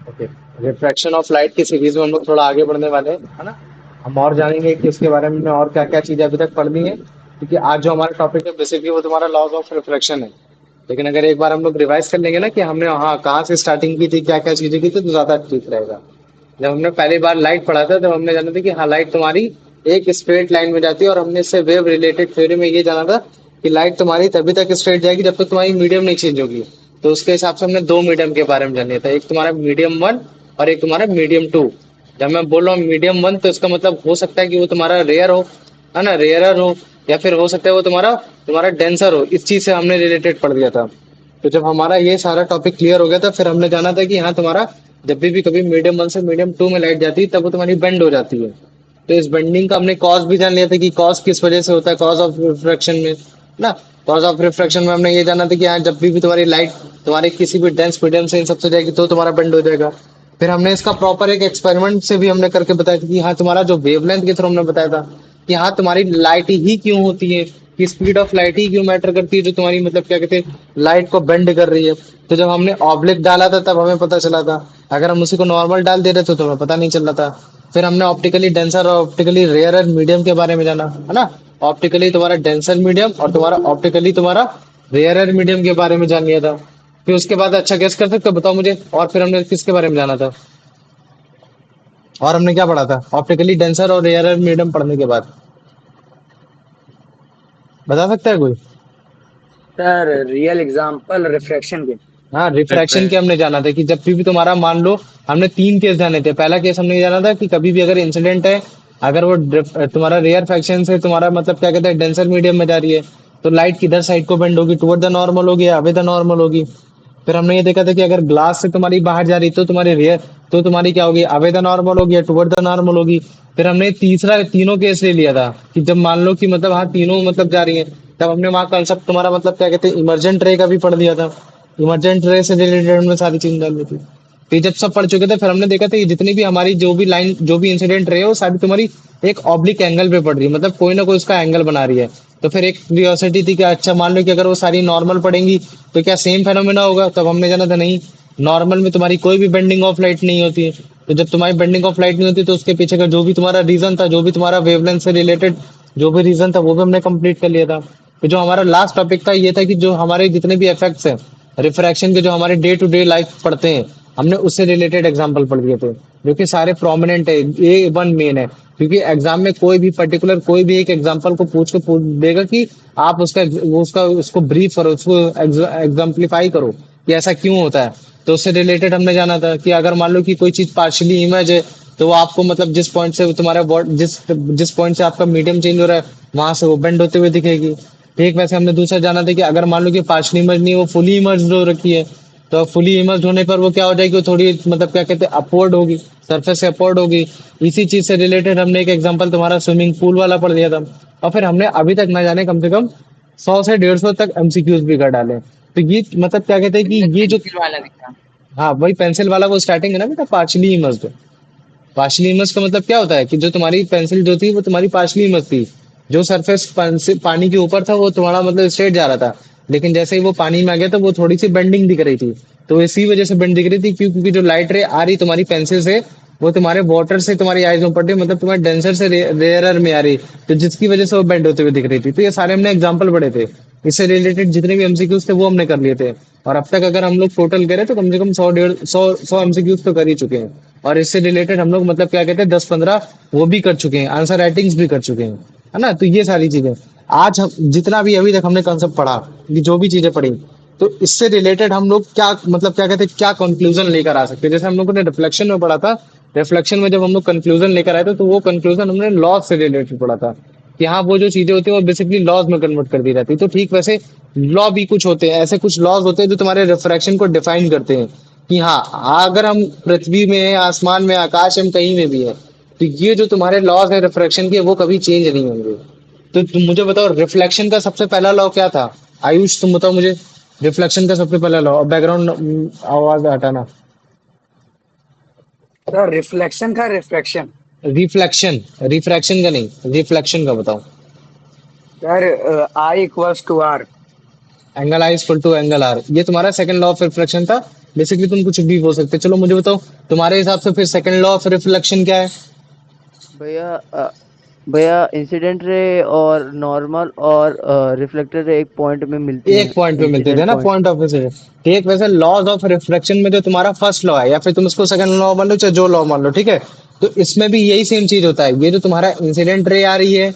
Okay. Refraction of light की series में हम लोग थोड़ा आगे बढ़ने वाले हैं, है ना। हम और जानेंगे कि इसके बारे में और क्या क्या चीजें अभी तक पढ़नी है, क्योंकि आज जो हमारा टॉपिक है बेसिकली वो तुम्हारा लॉज ऑफ रिफ्रैक्शन है। लेकिन अगर एक बार हम लोग रिवाइज कर लेंगे ना कि हमने हाँ कहाँ से स्टार्टिंग की थी, क्या क्या चीजें की थी, तो ज्यादा ठीक रहेगा। जब हमने पहली बार लाइट पढ़ा था तब हमने जाना था कि हाँ लाइट तुम्हारी एक स्ट्रेट लाइन में जाती है, और हमने इससे वेव रिलेटेड थ्योरी में ये जाना था कि लाइट तुम्हारी तभी तक स्ट्रेट जाएगी जब तक तुम्हारी मीडियम नहीं चेंज होगी। तो उसके हिसाब से हमने दो मीडियम के बारे में जाना था, एक तुम्हारा मीडियम वन और एक तुम्हारा मीडियम टू। जब मैं बोल रहा हूँ मीडियम वन तो इसका मतलब हो सकता है कि वो तुम्हारा रेयर हो, है ना, रेयरर हो, या फिर हो सकता है वो तुम्हारा तुम्हारा डेंसर हो। इस चीज से हमने रिलेटेड पढ़ दिया था। तो जब हमारा ये सारा टॉपिक क्लियर हो गया था फिर हमने जाना था कि हाँ तुम्हारा जब भी कभी मीडियम वन से मीडियम टू में लाइट जाती है तब वो तुम्हारी बेंड हो जाती है। तो इस बेंडिंग का हमने कॉज भी जान लिया था कि कॉज किस वजह से होता है, कॉज ऑफ रिफ्रैक्शन में ना। कॉज ऑफ रिफ्रैक्शन में हमने ये जाना था कि हाँ जब भी तुम्हारी लाइट तुम्हारे किसी भी डेंस मीडियम से इन सबसे जाएगी तो तुम्हारा बेंड हो जाएगा। फिर हमने इसका प्रॉपर एक एक्सपेरिमेंट से भी हमने करके बताया था कि हाँ तुम्हारा जो वेवलेंथ के थ्रू हमने बताया था कि हाँ तुम्हारी लाइट ही क्यों होती है, कि स्पीड ऑफ लाइट ही क्यों मैटर करती है जो तुम्हारी मतलब क्या कहते हैं लाइट को बेंड कर रही है। तो जब हमने ऑब्लिक डाला था तब हमें पता चला था, अगर हम उसी को नॉर्मल डाल दे रहे थे तो हमें पता नहीं चल रहा था। फिर हमने ऑप्टिकली डेंसर और ऑप्टिकली रेयर मीडियम के बारे में जाना, है ना। ऑप्टिकली तुम्हारा डेंसर मीडियम और तुम्हारा ऑप्टिकली तुम्हारा रेयर मीडियम के बारे में जान लिया था। फिर उसके बाद अच्छा गेस कर सकते हो बताओ मुझे, और फिर हमने किसके बारे में जाना था, और हमने क्या पढ़ा था ऑप्टिकली डेंसर और रेयर मीडियम पढ़ने के बाद, बता सकता है कोई। सर रियल एग्जांपल रिफ्रैक्शन के। हाँ रिफ्रैक्शन के हमने जाना था कि जब भी तुम्हारा मान लो हमने तीन केस जाने थे। पहला केस हमने ये जाना था कि कभी भी अगर इंसिडेंट है, अगर वो तुम्हारा रेयर फ्रैक्शन से तुम्हारा मतलब क्या कहते हैं डेंसर मीडियम में जा रही है, तो लाइट किधर साइड को बेंड होगी, टुवर्ड द नॉर्मल होगी या अवे द नॉर्मल होगी। फिर हमने ये देखा था कि अगर ग्लास से तुम्हारी बाहर जा रही तो तुम्हारी रेयर तो तुम्हारी क्या होगी, अवे द नॉर्मल होगी या टुवर्ड द नॉर्मल होगी। फिर हमने तीसरा तीनों केस ले लिया था कि जब मान लो कि मतलब हाँ तीनों मतलब जा रही है, तब हमने वहां कंसेप्ट तुम्हारा मतलब क्या कहते हैं इमरजेंट रे का भी पढ़ दिया था। इमरजेंट रे से रिलेटेड में सारी चीजें डालनी थी। फिर जब सब पढ़ चुके थे फिर हमने देखा था कि जितनी भी हमारी जो भी लाइन जो भी इंसिडेंट रहे हो सारी तुम्हारी एक ऑब्लिक एंगल पे पड़ रही है, मतलब कोई ना कोई उसका एंगल बना रही है। तो फिर एक क्यूरियोसिटी थी कि अच्छा मान लो कि अगर वो सारी नॉर्मल पड़ेंगी तो क्या सेम फेनोमेना होगा। तब हमने जाना था नहीं, नॉर्मल में तुम्हारी कोई भी बेंडिंग ऑफ लाइट नहीं होती है। तो जब तुम्हारी बेंडिंग ऑफ लाइट नहीं होती तो उसके पीछे का जो भी तुम्हारा रीजन था, जो भी तुम्हारा वेवलेंथ से रिलेटेड जो भी रीजन था वो भी हमने कंप्लीट कर लिया था। तो जो हमारा लास्ट टॉपिक था ये था कि जो हमारे जितने भी इफेक्ट्स हैं रिफ्रैक्शन के, जो हमारे डे टू डे लाइफ पढ़ते हैं, हमने उससे रिलेटेड एग्जाम्पल पढ़ दिए थे जो कि सारे प्रोमिनेंट है। ये वन मेन है क्योंकि एग्जाम में कोई भी पर्टिकुलर कोई भी एक एग्जाम्पल को पूछ के पूछ देगा कि आप उसका वो उसका उसको ब्रीफ करो, उसको एग्जाम्पलीफाई करो कि ऐसा क्यों होता है। तो उससे रिलेटेड हमने जाना था कि अगर मान लो कि कोई चीज पार्शियली इमेज है तो वो आपको मतलब जिस पॉइंट से तुम्हारा जिस जिस पॉइंट से आपका मीडियम चेंज हो रहा है वहां से वो बेंड होते हुए दिखेगी। ठीक वैसे हमने दूसरा जाना था कि अगर मान लो कि पार्शियली इमेज नहीं, वो फुली इमर्ज हो रखी है, तो फुली इमर्ज होने पर वो क्या हो जाएगी, वो थोड़ी मतलब क्या कहते हैं अपवर्ड होगी, सरफेस से अपवर्ड होगी। इसी चीज से रिलेटेड हमने एक एग्जांपल तुम्हारा स्विमिंग पूल वाला पढ़ लिया था। और फिर हमने अभी तक ना जाने कम से कम 100 से 150 तक एमसीक्यूज भी कर डाले। तो ये मतलब क्या कहते हैं अभी तक कि ये जो पेंसिल वाला दिखा। हाँ वही पेंसिल वाला वो स्टार्टिंग है ना बेटा, पार्शली इमर्स्ड। पार्शली इमर्स का मतलब क्या होता है कि जो तुम्हारी पेंसिल जो थी वो तुम्हारी पार्शली इमर्स थी। जो सरफेस पानी के ऊपर था वो तुम्हारा मतलब स्ट्रेट जा रहा था, लेकिन जैसे ही वो पानी में आ गया तो वो थोड़ी सी बेंडिंग दिख रही थी। तो इसी वजह से बेंड दिख रही थी क्योंकि जो लाइट रे आ रही तुम्हारी पेंसिल से वो तुम्हारे वाटर से तुम्हारी आईज में पड़ रही, मतलब तुम्हारे डेंसर से रेयरर में आ रही, तो जिसकी वजह से वो बेंड होते हुए दिख रही थी। तो ये सारे हमने एग्जाम्पल पढ़े थे, इससे रिलेटेड जितने भी एमसीक्यूज थे वो हमने कर लिए थे। और अब तक अगर हम लोग टोटल करें तो कम से कम 100 एमसीक्यूज तो कर ही चुके हैं। और इससे रिलेटेड हम लोग मतलब क्या कहते हैं 10-15 वो भी कर चुके हैं, आंसर राइटिंग्स भी कर चुके हैं, है ना। तो ये सारी चीजें आज हम जितना भी अभी तक हमने कॉन्सेप्ट पढ़ा, ये जो भी चीजें पढ़ी, तो इससे रिलेटेड हम लोग क्या मतलब क्या कहते हैं क्या कंक्लूजन लेकर आ सकते हैं। जैसे हम लोगों ने रिफ्लेक्शन में पढ़ा था, रिफ्लेक्शन में जब हम लोग कंक्लूजन लेकर आए थे तो वो कंक्लूजन हमने लॉज से रिलेटेड पढ़ा था कि हाँ वो जो चीजें होती है वो बेसिकली लॉज में कन्वर्ट कर दी जाती है। तो ठीक वैसे लॉ भी कुछ होते हैं, ऐसे कुछ लॉज होते हैं जो तुम्हारे रिफ्रैक्शन को डिफाइन करते हैं कि हाँ अगर हम पृथ्वी में है, आसमान में, आकाश में, कहीं में भी है, तो ये जो तुम्हारे लॉज है रिफ्रैक्शन के वो कभी चेंज नहीं होंगे। तो तुम मुझे बताओ रिफ्लेक्शन का सबसे पहला लॉ क्या था। आयुष तुम बताओ मुझे, रिफ्लेक्शन का सबसे पहला लॉ, बैकग्राउंड आवाज हटाना। सर रिफ्लेक्शन का रिफ्रैक्शन। रिफ्लेक्शन, रिफ्रैक्शन का नहीं, रिफ्लेक्शन का बताओ। Sir i equals to r. Angle i equal to angle r, ये तुम्हारा सेकंड लॉ ऑफ रिफ्लेक्शन था। बेसिकली तुम कुछ भी बोल सकते हो। चलो मुझे बताओ तुम्हारे हिसाब से फिर सेकंड लॉ ऑफ रिफ्लेक्शन क्या है? भैया भैया इंसिडेंट रे और नॉर्मल और रिफ्लेक्टेड रे एक पॉइंट में मिलती एक हैं, पॉइंट पे मिलते थे इंसिडेंट ना, पॉइंट। Point of incident. ठीक, वैसे लॉज ऑफ रिफ्लेक्शन में जो तुम्हारा फर्स्ट लॉ है, या फिर तुम इसको सेकंड लॉ मान लो चाहे जो लॉ मान लो, ठीक है, तो इसमें भी यही सेम चीज होता है। ये जो तुम्हारा इंसिडेंट रे आ रही है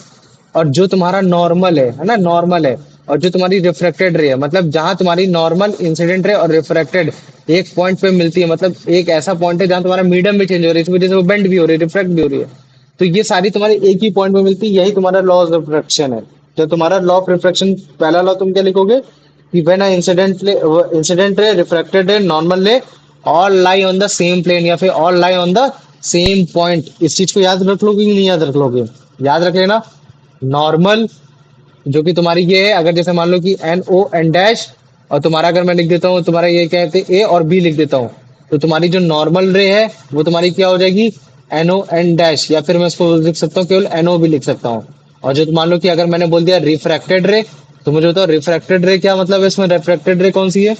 और जो तुम्हारा नॉर्मल है ना, नॉर्मल है, और जो तुम्हारी रिफ्रैक्टेड रे है, मतलब जहां तुम्हारी नॉर्मल, इंसिडेंट रे और रिफ्रैक्टेड एक पॉइंट पे मिलती है, मतलब एक ऐसा पॉइंट है जहां तुम्हारा मीडियम भी चेंज हो रही है, इस वजह से वो बेंड भी हो रही है, रिफ्रैक्ट भी हो रही है। तो ये सारी तुम्हारी एक ही पॉइंट पे मिलती है, यही तुम्हारा लॉ ऑफ रिफ्रैक्शन है। तो तुम्हारा लॉ ऑफ रिफ्रैक्शन, पहला लॉ तुम क्या लिखोगे कि when incident ray, refracted ray, normal ray all lie on the same plane, या फिर all lie on the same point. इस चीज को याद रख लोगे कि नहीं याद रख लोगे? याद रख लेना। नॉर्मल जो कि तुम्हारी ये है, अगर जैसे मान लो कि एन ओ एन डैश, और तुम्हारा अगर मैं लिख देता हूँ, तुम्हारा ये कहते हैं ए और बी लिख देता हूँ, तो तुम्हारी जो नॉर्मल रे है वो तुम्हारी क्या हो जाएगी, एन ओ एन डैश, या फिर मैं इसको लिख सकता हूँ केवल एन ओ भी लिख सकता हूँ। और जो मान लो कि अगर मैंने बोल दिया रिफ्रैक्टेड रे, तो मुझे बताओ रिफ्रैक्टेड रे क्या मतलब है इसमें? रिफ्रैक्टेड रे कौन सी है,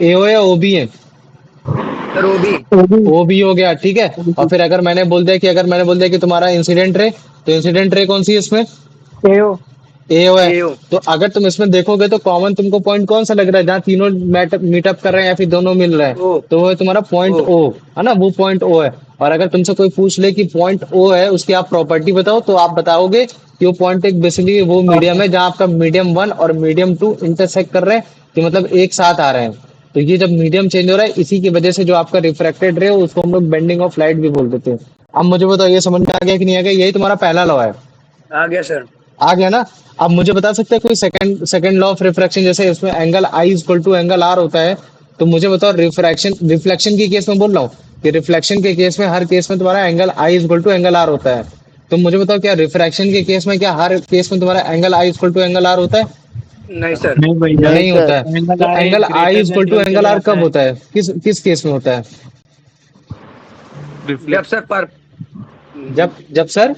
ए ओ या ओ बी है? सर वो भी। ओ बी हो गया, ठीक है। और फिर अगर मैंने बोल दिया कि, अगर मैंने बोल दिया कि तुम्हारा इंसिडेंट रे, तो इंसिडेंट रे कौन सी है इसमें? एओ। ए ओ है। एओ। तो अगर तुम इसमें देखोगे तो कॉमन तुमको पॉइंट कौन सा लग रहा है जहाँ तीनों मीटअप कर रहे हैं या फिर दोनों मिल रहे हैं? ओ। तो वो है तुम्हारा पॉइंट ओ। ओ, है ना, वो पॉइंट ओ है। और अगर तुमसे कोई पूछ ले कि पॉइंट ओ है उसकी आप प्रॉपर्टी बताओ, तो आप बताओगे कि वो पॉइंट एक बेसिकली वो मीडियम है जहाँ आपका मीडियम वन और मीडियम टू इंटरसेक्ट कर रहे हैं, कि मतलब एक साथ आ रहे हैं। तो ये जब मीडियम चेंज हो रहा है, इसी की वजह से जो आपका रिफ्रैक्टेड रे उसको हम लोग बेंडिंग ऑफ लाइट भी बोल देते हैं। अब मुझे बताओ ये समझ में आ गया कि नहीं आ गया? यही तुम्हारा पहला लॉ है। आ गया सर। आ गया ना? अब मुझे बता सकते हैं कोई सेकंड लॉ ऑफ रिफ्रैक्शन, जैसे इसमें angle i equal to angle r होता है, तो मुझे बताओ रिफ्लेक्शन के केस में बोल रहा हूँ कि रिफ्लेक्शन के केस में हर केस में तुम्हारा angle i equal to angle r होता है। तो मुझे बताओ क्या रिफ्रैक्शन के केस में क्या हर केस में तुम्हारा angle i equal to angle r होता है? नहीं सर। नहीं भैया, नहीं नहीं सर। होता है। एंगल तो i angle i greater equal than to one angle चले आर जाता कब है। होता है, किस किस केस में होता है? जब रिफ्लेक्ट सर जब सर,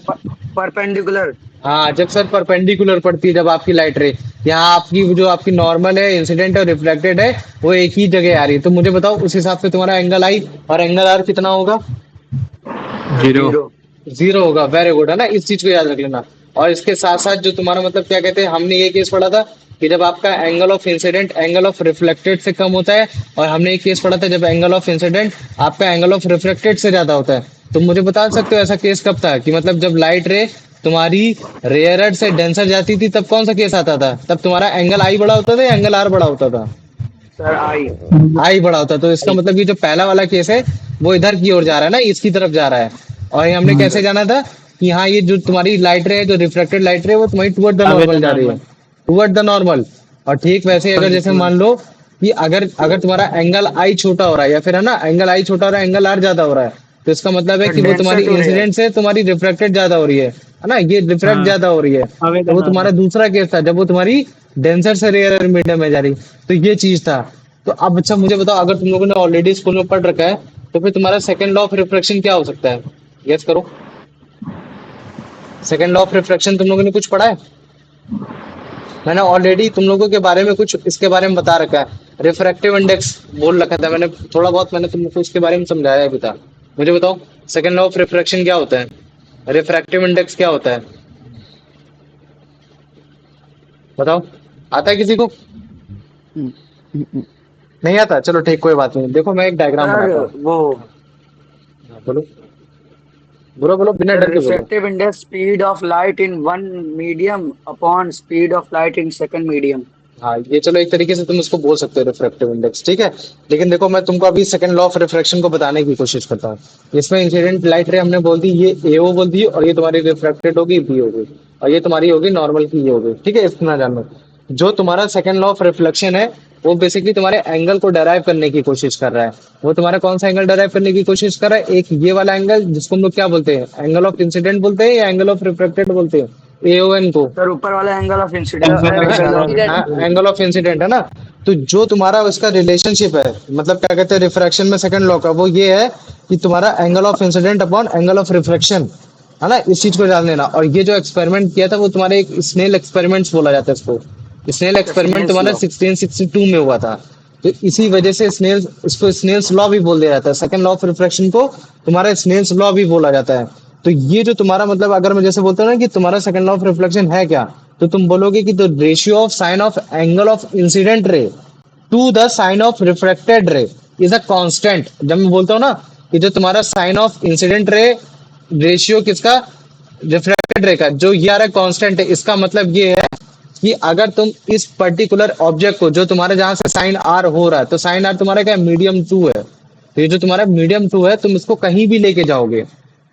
परपेंडिकुलर। हाँ, जब सर परपेंडिकुलर पड़ती है, जब आपकी लाइट रे यहाँ आपकी जो आपकी नॉर्मल है, इंसिडेंट और रिफ्लेक्टेड है, वो एक ही जगह आ रही है। तो मुझे बताओ उस हिसाब से तुम्हारा एंगल आई और एंगल आर कितना होगा? Sir zero. जीरो। जीरो होगा। वेरी गुड, है ना, इस चीज को याद रख लेना। और इसके साथ साथ जो तुम्हारा मतलब क्या कहते हैं, हमने ये केस पढ़ा था कि जब आपका angle of incident angle of reflected से कम होता है, और हमने एक केस पढ़ा था जब एंगल ऑफ इंसिडेंट आपका एंगल ऑफ रिफ्लेक्टेड से ज्यादा होता है। तो मुझे बता सकते हो ऐसा केस कब था, कि मतलब जब लाइट रे तुम्हारी रेयरर से डेंसर जाती थी, तब कौन सा केस आता था? तब तुम्हारा एंगल आई बड़ा होता था या एंगल आर बड़ा होता था? Sir I. आई बड़ा होता है। तो इसका मतलब ये जो पहला वाला केस है वो इधर की ओर जा रहा है ना, इसकी तरफ जा रहा है। और ये हमने कैसे जाना था कि हाँ, ये जो तुम्हारी लाइट रे है, जो रिफ्लेक्टेड लाइट रे है, वो तुम्हारी toward the away normal the जा रही है, नॉर्मल। Toward the normal. और ठीक वैसे ही अगर जैसे मान लो कि अगर अगर तुम्हारा एंगल आई छोटा हो रहा है, या फिर है ना एंगल आई छोटा हो रहा है, एंगल आर ज्यादा हो रहा है, तो इसका मतलब है सर कि वो डेंसर तुम्हारी टू रेयर। इंसिडेंट से तुम्हारी रिफ्लेक्टेड ज्यादा हो रही है ना, ये रिफ्लेक्ट हाँ, ज्यादा हो रही है। अवे तो द वो तुम्हारा नॉर्मल। दूसरा केस था जब वो तुम्हारी डेंसर से रेयर मीडियम में जा रही। तो ये चीज था। तो अब अच्छा मुझे बताओ, अगर तुम लोगों ने ऑलरेडी स्कूल में पढ़ रखा है, तो फिर तुम्हारा सेकंड लॉ ऑफ रिफ्रैक्शन क्या हो सकता है? गेस करो। सेकंड लॉ ऑफ रिफ्रैक्शन तुम लोगों ने कुछ पढ़ा है? मैंने ऑलरेडी तुम लोगों के बारे में कुछ इसके बारे में बता रखा है, रिफ्रैक्टिव इंडेक्स बोल रखा था मैंने, थोड़ा बहुत मैंने तुमको इसके बारे में समझाया भी था। मुझे बताओ सेकंड लॉ ऑफ रिफ्रैक्शन क्या होता है, रिफ्रैक्टिव इंडेक्स क्या होता है? बताओ, आता है किसी को? हम्म, हम्म, नहीं आता? चलो ठीक, कोई बात नहीं। देखो मैं एक डायग्राम सर बनाता हूँ। वो हाँ, बोलो बोलो बोलो, बिना सर डर के बोलो। Refractive index speed of light in one medium upon speed of light in second medium. हाँ, ये चलो एक तरीके से तुम इसको बोल सकते हो रिफ्रैक्टिव इंडेक्स, ठीक है। लेकिन देखो मैं तुमको अभी सेकंड लॉ ऑफ रिफ्रैक्शन को बताने की कोशिश करता हूँ। इसमें इंसिडेंट लाइट रे हमने बोल दी, ये एओ बोल दी, और ये तुम्हारी रिफ्रैक्टेड होगी बी होगी, और ये तुम्हारी होगी नॉर्मल की ये होगी, ठीक है, इतना जानो। जो तुम्हारा सेकंड लॉ ऑफ रिफ्लेक्शन है वो बेसिकली तुम्हारे एंगल को डेराइव करने की कोशिश कर रहा है। वो तुम्हारा कौन सा एंगल डेराइव करने की कोशिश कर रहा है? एक ये वाला एंगल जिसको हम लोग क्या बोलते हैं, एंगल ऑफ इंसिडेंट बोलते हैं या एंगल ऑफ रिफ्रैक्टेड बोलते हैं, एओएन को? सर ऊपर वाला एंगल ऑफ इंसिडेंस एंगल है ऑफ शायद आप। एंगल ऑफ इंसिडेंट है ना। तो जो तुम्हारा उसका रिलेशनशिप है, मतलब क्या कहते हैं रिफ्रैक्शन में सेकंड लॉ का, वो ये है कि तुम्हारा angle of incident upon angle of refraction, है ना, इस चीज को जान लेना। और ये जो एक्सपेरिमेंट किया था वो तुम्हारे एक स्नेल एक्सपेरिमेंट्स बोला जाता है इसको, स्नेल एक्सपेरिमेंट स्नेल्स तुम्हारा लॉ। 1662 में हुआ था। तो इसी वजह से स्नेल, इसको स्नेल्स लॉ भी बोल दिया जाता है, सेकंड लॉ ऑफ रिफ्रैक्शन को तुम्हारा स्नेल्स लॉ भी बोला जाता है। तो ये जो तुम्हारा मतलब, अगर मैं जैसे बोलता हूँ ना कि तुम्हारा सेकंड लॉ ऑफ रिफ्लेक्शन है क्या, तो तुम बोलोगे कि the ratio of sine of angle of incident ray to the sine of refracted ray is a constant. जब मैं बोलता हूँ ना कि जो तुम्हारा sine of incident ray ratio किसका, रिफ्रैक्टेड रे का, जो ये आ रहा है कांस्टेंट है, इसका मतलब ये है कि अगर तुम इस पर्टिकुलर ऑब्जेक्ट को, जो तुम्हारे जहां से साइन आर हो रहा है, तो साइन आर तुम्हारा क्या, मीडियम 2 है, तो ये जो तुम्हारा मीडियम 2 है, तुम इसको कहीं भी लेके जाओगे,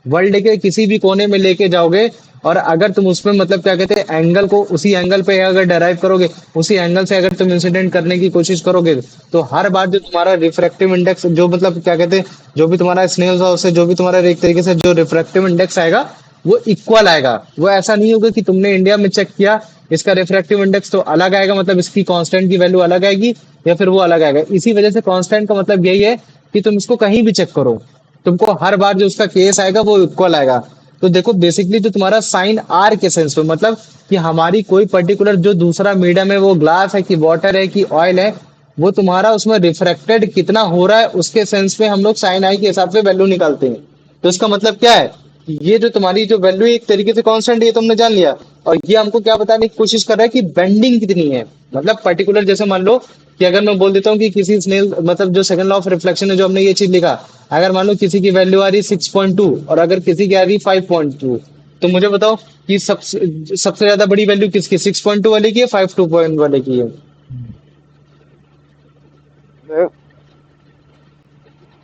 वर्ल्ड के किसी भी कोने में लेके जाओगे, और अगर तुम उसमें मतलब क्या कहते हैं एंगल को उसी एंगल पे अगर डेराइव करोगे, उसी एंगल से अगर तुम इंसिडेंट करने की कोशिश करोगे, तो हर बार जो तुम्हारा रिफ्रैक्टिव इंडेक्स, जो मतलब क्या कहते हैं, जो भी तुम्हारा स्नेल लॉ से जो भी तुम्हारा एक तरीके से जो रिफ्रैक्टिव इंडेक्स आएगा वो इक्वल आएगा। वो ऐसा नहीं होगा कि तुमने इंडिया में चेक किया, इसका रिफ्रैक्टिव इंडेक्स तो अलग आएगा, मतलब इसकी कांस्टेंट की वैल्यू अलग आएगी, या फिर वो अलग आएगा। इसी वजह से कांस्टेंट का मतलब यही है कि तुम इसको कहीं भी चेक करो, तुमको हर बार जो उसका केस आएगा वो इक्वल आएगा। तो देखो बेसिकली जो तुम्हारा साइन आर के सेंस में, मतलब कि हमारी कोई पर्टिकुलर जो दूसरा मीडियम है, वो ग्लास है कि वाटर है कि ऑयल है, वो तुम्हारा उसमें रिफ्रैक्टेड कितना हो रहा है उसके सेंस में हम लोग साइन आई के हिसाब से वैल्यू निकालते हैं। तो इसका मतलब क्या है कि ये जो तुम्हारी जो वैल्यू एक तरीके से कांस्टेंट, ये तुमने जान लिया, और ये हमको क्या बताने की कोशिश कर रहा है कि बेंडिंग कितनी है, मतलब पर्टिकुलर जैसे मान लो कि अगर मैं बोल देता हूँ कि किसी स्नेल, मतलब जो सेकंड लॉ ऑफ रिफ्लेक्शन है, जो हमने ये चीज लिखा, अगर मान लो किसी की वैल्यू आ रही 6.2 और अगर किसी की आ रही 5.2, तो मुझे बताओ कि सबसे ज्यादा बड़ी वैल्यू किसकी, 6.2 वाले की है, 5.2 वाले की है?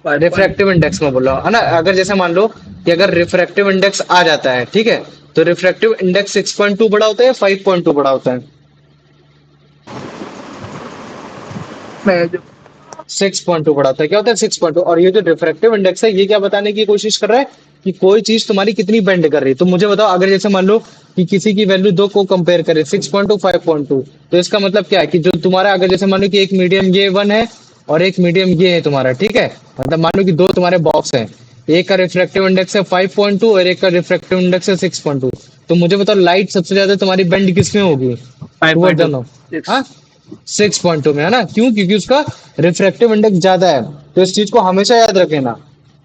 रिफ्रैक्टिव इंडेक्स में बोल रहा हूँ, है ना। अगर जैसे मान लो कि अगर रिफ्रैक्टिव इंडेक्स आ जाता है, ठीक है, तो रिफ्रैक्टिव इंडेक्स 6.2 बड़ा होता है या 5.2 बड़ा होता है? मैं जो 6.2 बड़ा होता है। क्या होता है 6.2? और ये जो रिफ्रैक्टिव इंडेक्स है, ये क्या बताने की कोशिश कर रहा है कि कोई चीज तुम्हारी कितनी बेंड कर रही है। तो मुझे बताओ, अगर जैसे मान लो कि किसी की वैल्यू दो को कंपेयर करें, 6.2 5.2, तो इसका मतलब क्या है कि जो तुम्हारा, अगर जैसे मान लो कि एक मीडियम ये 1 है और एक मीडियम ये है तुम्हारा, ठीक है, मतलब मान लो कि दो तुम्हारे बॉक्स हैं, एक का रिफ्रैक्टिव इंडेक्स है 5.2 और एक का रिफ्रैक्टिव इंडेक्स है 6.2, तो मुझे बताओ लाइट सबसे ज्यादा तुम्हारी बेंड किसमें होगी? Toward the no, 5.6। 6.2 में, है ना। क्यों? क्योंकि उसका रिफ्रैक्टिव इंडेक्स ज्यादा है। तो इस चीज को हमेशा याद रखना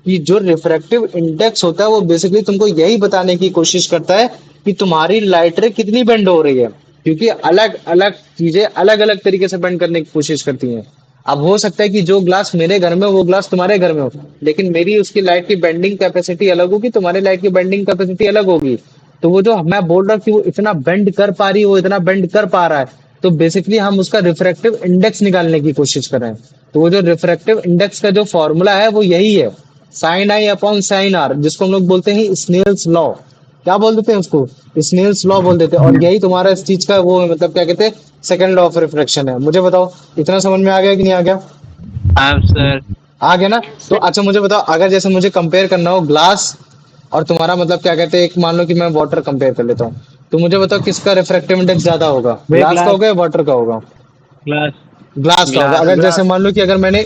कि जो रिफ्रैक्टिव इंडेक्स होता है वो बेसिकली तुमको यही बताने की कोशिश करता है कि तुम्हारी लाइट रे कितनी बेंड हो रही है, क्योंकि अलग अलग चीजें अलग अलग तरीके से बेंड करने की कोशिश करती हैं। अब हो सकता है कि जो ग्लास मेरे घर में हो, वो ग्लास तुम्हारे घर में हो, लेकिन मेरी उसकी लाइट की बेंडिंग कैपेसिटी अलग होगी, तुम्हारी लाइट की बेंडिंग कैपेसिटी अलग होगी। तो वो जो मैं बोल रहा हूँ कि वो इतना बेंड कर पा रही है, वो इतना बेंड कर पा रहा है, तो बेसिकली हम उसका रिफ्रैक्टिव इंडेक्स निकालने की कोशिश कर रहे हैं। तो वो जो रिफ्रैक्टिव इंडेक्स का जो फॉर्मूला है वो यही है, sine i upon sine r, जिसको हम लोग बोलते हैं स्नेल्स लॉ। क्या बोल देते हैं उसको? स्नेल्स लॉ बोल देते हैं। और यही तुम्हारा इस चीज का वो है, मतलब क्या कहते हैं, सेकंड लॉ ऑफ रिफ्रैक्शन है। मुझे बताओ इतना समझ में आ गया कि नहीं आ गया? हाँ सर। आ गया ना। तो अच्छा मुझे बताओ, अगर जैसे मुझे कंपेयर करना हो ग्लास और तुम्हारा, मतलब क्या कहते हैं, एक मान लो कि मैं वाटर कंपेयर कर लेता हूँ, तो मुझे बताओ किसका रिफ्रैक्टिव इंडेक्स ज्यादा होगा, वे ग्लास का ग्लास होगा या वाटर का होगा? ग्लास ग्लास का होगा। ग्लास अगर जैसे ग्लास। मान लो कि अगर मैंने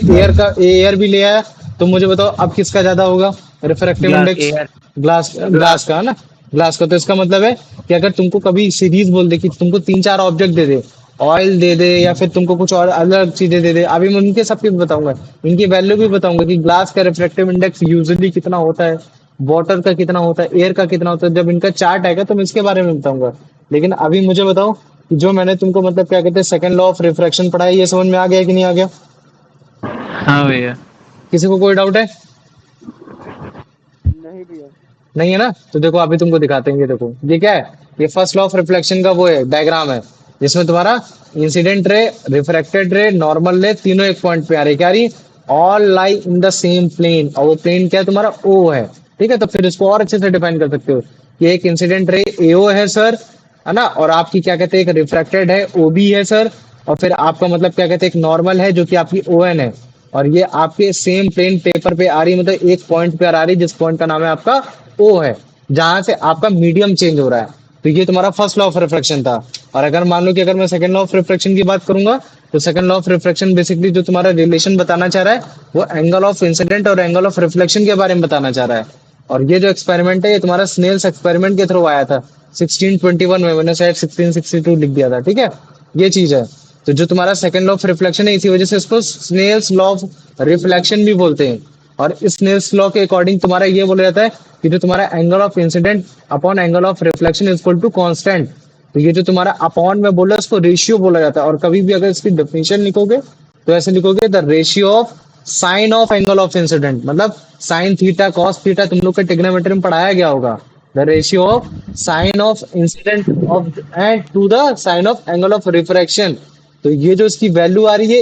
एयर भी ले आया, तो मुझे बताओ अब किसका ज्यादा होगा refractive glass index? Air glass, glass glass. का, है ना। ग्लास का। तो इसका मतलब है कि अगर तुमको कभी सीरीज बोल दे कि तुमको तीन चार ऑब्जेक्ट दे दे, ऑयल दे दे या फिर तुमको कुछ और अलग चीजें दे दे, अभी मैं उनके सबके भी बताऊंगा, इनकी वैल्यू भी बताऊंगा कि ग्लास का रिफ्रैक्टिव इंडेक्स यूजुअली कितना होता है, वाटर का कितना होता है, एयर का कितना होता है। जब इनका चार्ट आएगा तो मैं इसके बारे में बताऊंगा। लेकिन अभी मुझे बताओ कि जो मैंने तुमको मतलब क्या कहते हैं सेकंड लॉ ऑफ रिफ्रैक्शन पढ़ा है, ये समझ में आ गया कि नहीं आ गया? हाँ भैया। किसी को कोई डाउट है? नहीं भैया। नहीं है ना। तो देखो अभी तुमको दिखाते हैं, ये देखो ये क्या है, ये फर्स्ट लॉ ऑफ रिफ्लेक्शन का वो है डायग्राम है, जिसमें तुम्हारा incident ray, refracted ray, normal रे, तीनों एक पॉइंट पे आ रही, क्या आ रही, all lie in the same plane, और वो प्लेन क्या है तुम्हारा, ओ है। ठीक है, तो फिर इसको और अच्छे से डिफाइन कर सकते हो कि एक इंसिडेंट रे एओ है सर, है ना, और आपकी क्या कहते हैं एक रिफ्रैक्टेड है ओबी है सर, और फिर आपका मतलब क्या कहते हैं एक नॉर्मल है जो कि आपकी ओ एन है, और ये आपके सेम प्लेन पेपर पे आ रही है, मतलब एक पॉइंट पे आ रही है, जिस पॉइंट का नाम है आपका ओ है, जहां से आपका मीडियम चेंज हो रहा है। तो ये तुम्हारा फर्स्ट लॉ ऑफ रिफ्रैक्शन था। और अगर मान लो कि अगर मैं सेकंड लॉ ऑफ रिफ्रैक्शन की बात करूंगा, तो second law of refraction basically जो तुम्हारा रिलेशन बताना चाह रहा है, वो एंगल ऑफ इंसिडेंट और एंगल ऑफ रिफ्लेक्शन के बारे में बताना चाह रहा है। और ये जो एक्सपेरिमेंट है, ये तुम्हारा स्नेल्स एक्सपेरिमेंट के थ्रू आया था 1621 में, मैंने शायद 1662 लिख दिया था, ठीक है। ये चीज है। तो जो तुम्हारा सेकंड लॉ ऑफ रिफ्लेक्शन है, इसी वजह से इसको स्नेल्स लॉ ऑफ रिफ्लेक्शन भी बोलते हैं। और इस स्नेल्स लॉ के अकॉर्डिंग तुम्हारा ये बोला जाता है कि जो तुम्हारा angle of incident upon angle of reflection is equal to constant. तो ये जो तुम्हारा अपॉन में बोला इसको रेशियो बोला जाता है। और कभी भी अगर इसकी डेफिनेशन लिखोगे तो ऐसे लिखोगे the ratio of sine of angle of incident, मतलब साइन थीटा कॉस थीटा तुम लोग के ट्रिग्नोमेट्री में पढ़ाया गया होगा। The ratio of sine of incident of and to the sine of angle of refraction. तो ये जो इसकी वैल्यू आ रही है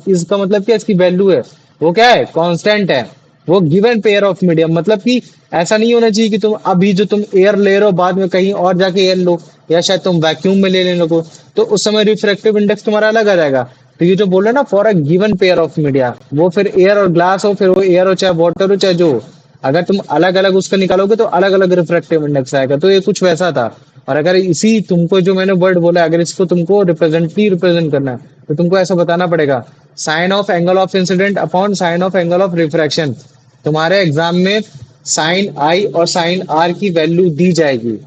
इज का मतलब क्या, इसकी वैल्यू है वो क्या है, कांस्टेंट है। वो गिवन पेयर ऑफ मीडियम, मतलब कि ऐसा नहीं होना चाहिए कि तुम अभी जो तुम एयर ले रहे हो बाद में कहीं और जाके एयर लो, या शायद तुम वैक्यूम में ले लेने को, तो उस समय रिफ्रैक्टिव इंडेक्स तुम्हारा अलग आ जाएगा। तो ये जो बोल रहे हैं ना for a given pair of media, वो फिर एयर और ग्लास हो, फिर वो एयर हो चाहे वाटर हो चाहे जो हो, अगर तुम अलग अलग उसका निकालोगे तो अलग अलग रिफ्रैक्टिव इंडेक्स आएगा। तो ये कुछ वैसा था। और अगर इसी तुमको जो मैंने वर्ड बोला, अगर इसको तुमको रिप्रेजेंट करना है तो तुमको ऐसा बताना पड़ेगा, sine of angle of incident upon sine of angle of refraction. तुम्हारे एग्जाम में साइन आई और साइन आर की वैल्यू दी जाएगी।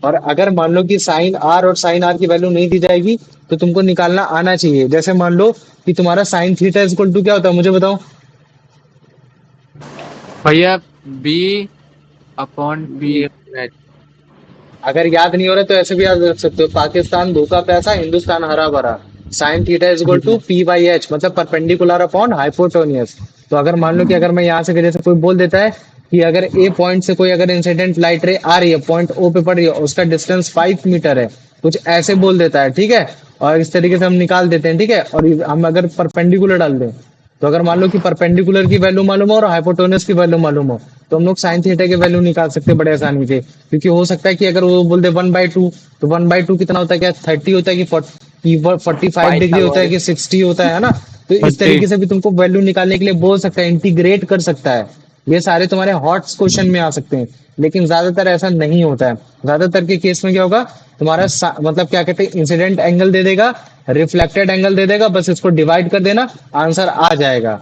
और अगर मान लो कि साइन आर और साइन आर की वैल्यू नहीं दी जाएगी तो तुमको निकालना आना चाहिए। जैसे मान लो कि तुम्हारा sine theta is equal to क्या होता है, मुझे बताओ। भैया बी अपॉन बी एच। अगर याद नहीं हो रहा तो ऐसे भी याद रख सकते हो, पाकिस्तान धोखा पैसा हिंदुस्तान हरा भरा। Sine theta is equal to p by h, मतलब परपेंडिकुलर अपॉन हाइपोटोनियस। तो अगर मान लो कि अगर मैं यहाँ से जैसे कोई बोल देता है कि अगर ए पॉइंट से कोई अगर इंसिडेंट लाइट रे आ रही है, पॉइंट ओ पे पड़ रही है, उसका डिस्टेंस 5 मीटर है, कुछ ऐसे बोल देता है, ठीक है। और इस तरीके से हम निकाल देते हैं, ठीक है। और हम अगर परपेंडिकुलर डाल दें, तो अगर मान लो कि परपेंडिकुलर की वैल्यू मालूम हो और हाइपोटेन्यूस की वैल्यू मालूम हो, तो हम लोग साइन थीटा की वैल्यू निकाल सकते हैं बड़े आसानी से। क्योंकि हो सकता है कि अगर वो बोल दे 1/2, तो 1/2 कितना होता है, क्या 30 होता है कि 45 डिग्री होता है कि 60 होता है ना। तो इस तरीके से भी तुमको वैल्यू निकालने के लिए बोल सकता है, इंटीग्रेट कर सकता है। ये सारे तुम्हारे हॉट क्वेश्चन में आ सकते हैं, लेकिन ज्यादातर ऐसा नहीं होता है। ज्यादातर के केस में क्या होगा, तुम्हारा मतलब क्या कहते हैं, इंसिडेंट एंगल दे देगा, रिफ्लेक्टेड एंगल दे देगा, बस इसको डिवाइड कर देना, आंसर आ जाएगा।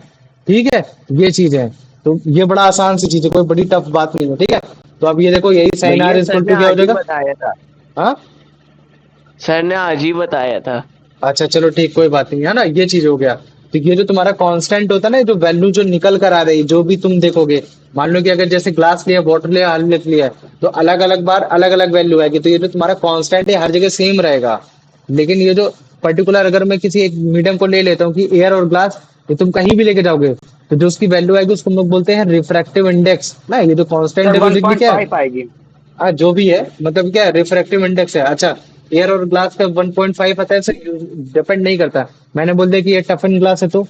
ठीक है, ये चीज है। तो ये बड़ा आसान सी चीज है, कोई बड़ी टफ बात नहीं है, ठीक है। तो अब ये देखो, यही sine r is equal to क्या हो जाएगा, बताया था हाँ सर ने, आज ही बताया था। अच्छा चलो ठीक, कोई बात नहीं है ना, ये चीज हो गया। तो ये जो तुम्हारा कांस्टेंट होता है ना, जो वैल्यू जो निकल कर आ रही, जो भी तुम देखोगे, मान लो कि अगर जैसे ग्लास लिया, वाटर लिया, हल लिख लिया, तो अलग अलग बार अलग अलग वैल्यू आएगी। तो ये जो तुम्हारा कांस्टेंट है हर जगह सेम रहेगा। लेकिन ये जो पर्टिकुलर अगर मैं किसी एक मीडियम को ले लेता हूँ कि एयर और ग्लास, ये तुम कहीं भी लेके जाओगे तो जो उसकी वैल्यू आएगी उसको हम लोग बोलते हैं रिफ्रैक्टिव इंडेक्स ना। ये जो कांस्टेंट है बेसिकली क्या है, 1.5 आएगी। हाँ जो भी है, मतलब क्या है, रिफ्रैक्टिव इंडेक्स है। अच्छा, एयर और ग्लास का 1.5 आता है, डिपेंड नहीं करता। मैंने बोल दिया कि ये टफन ग्लास है, तो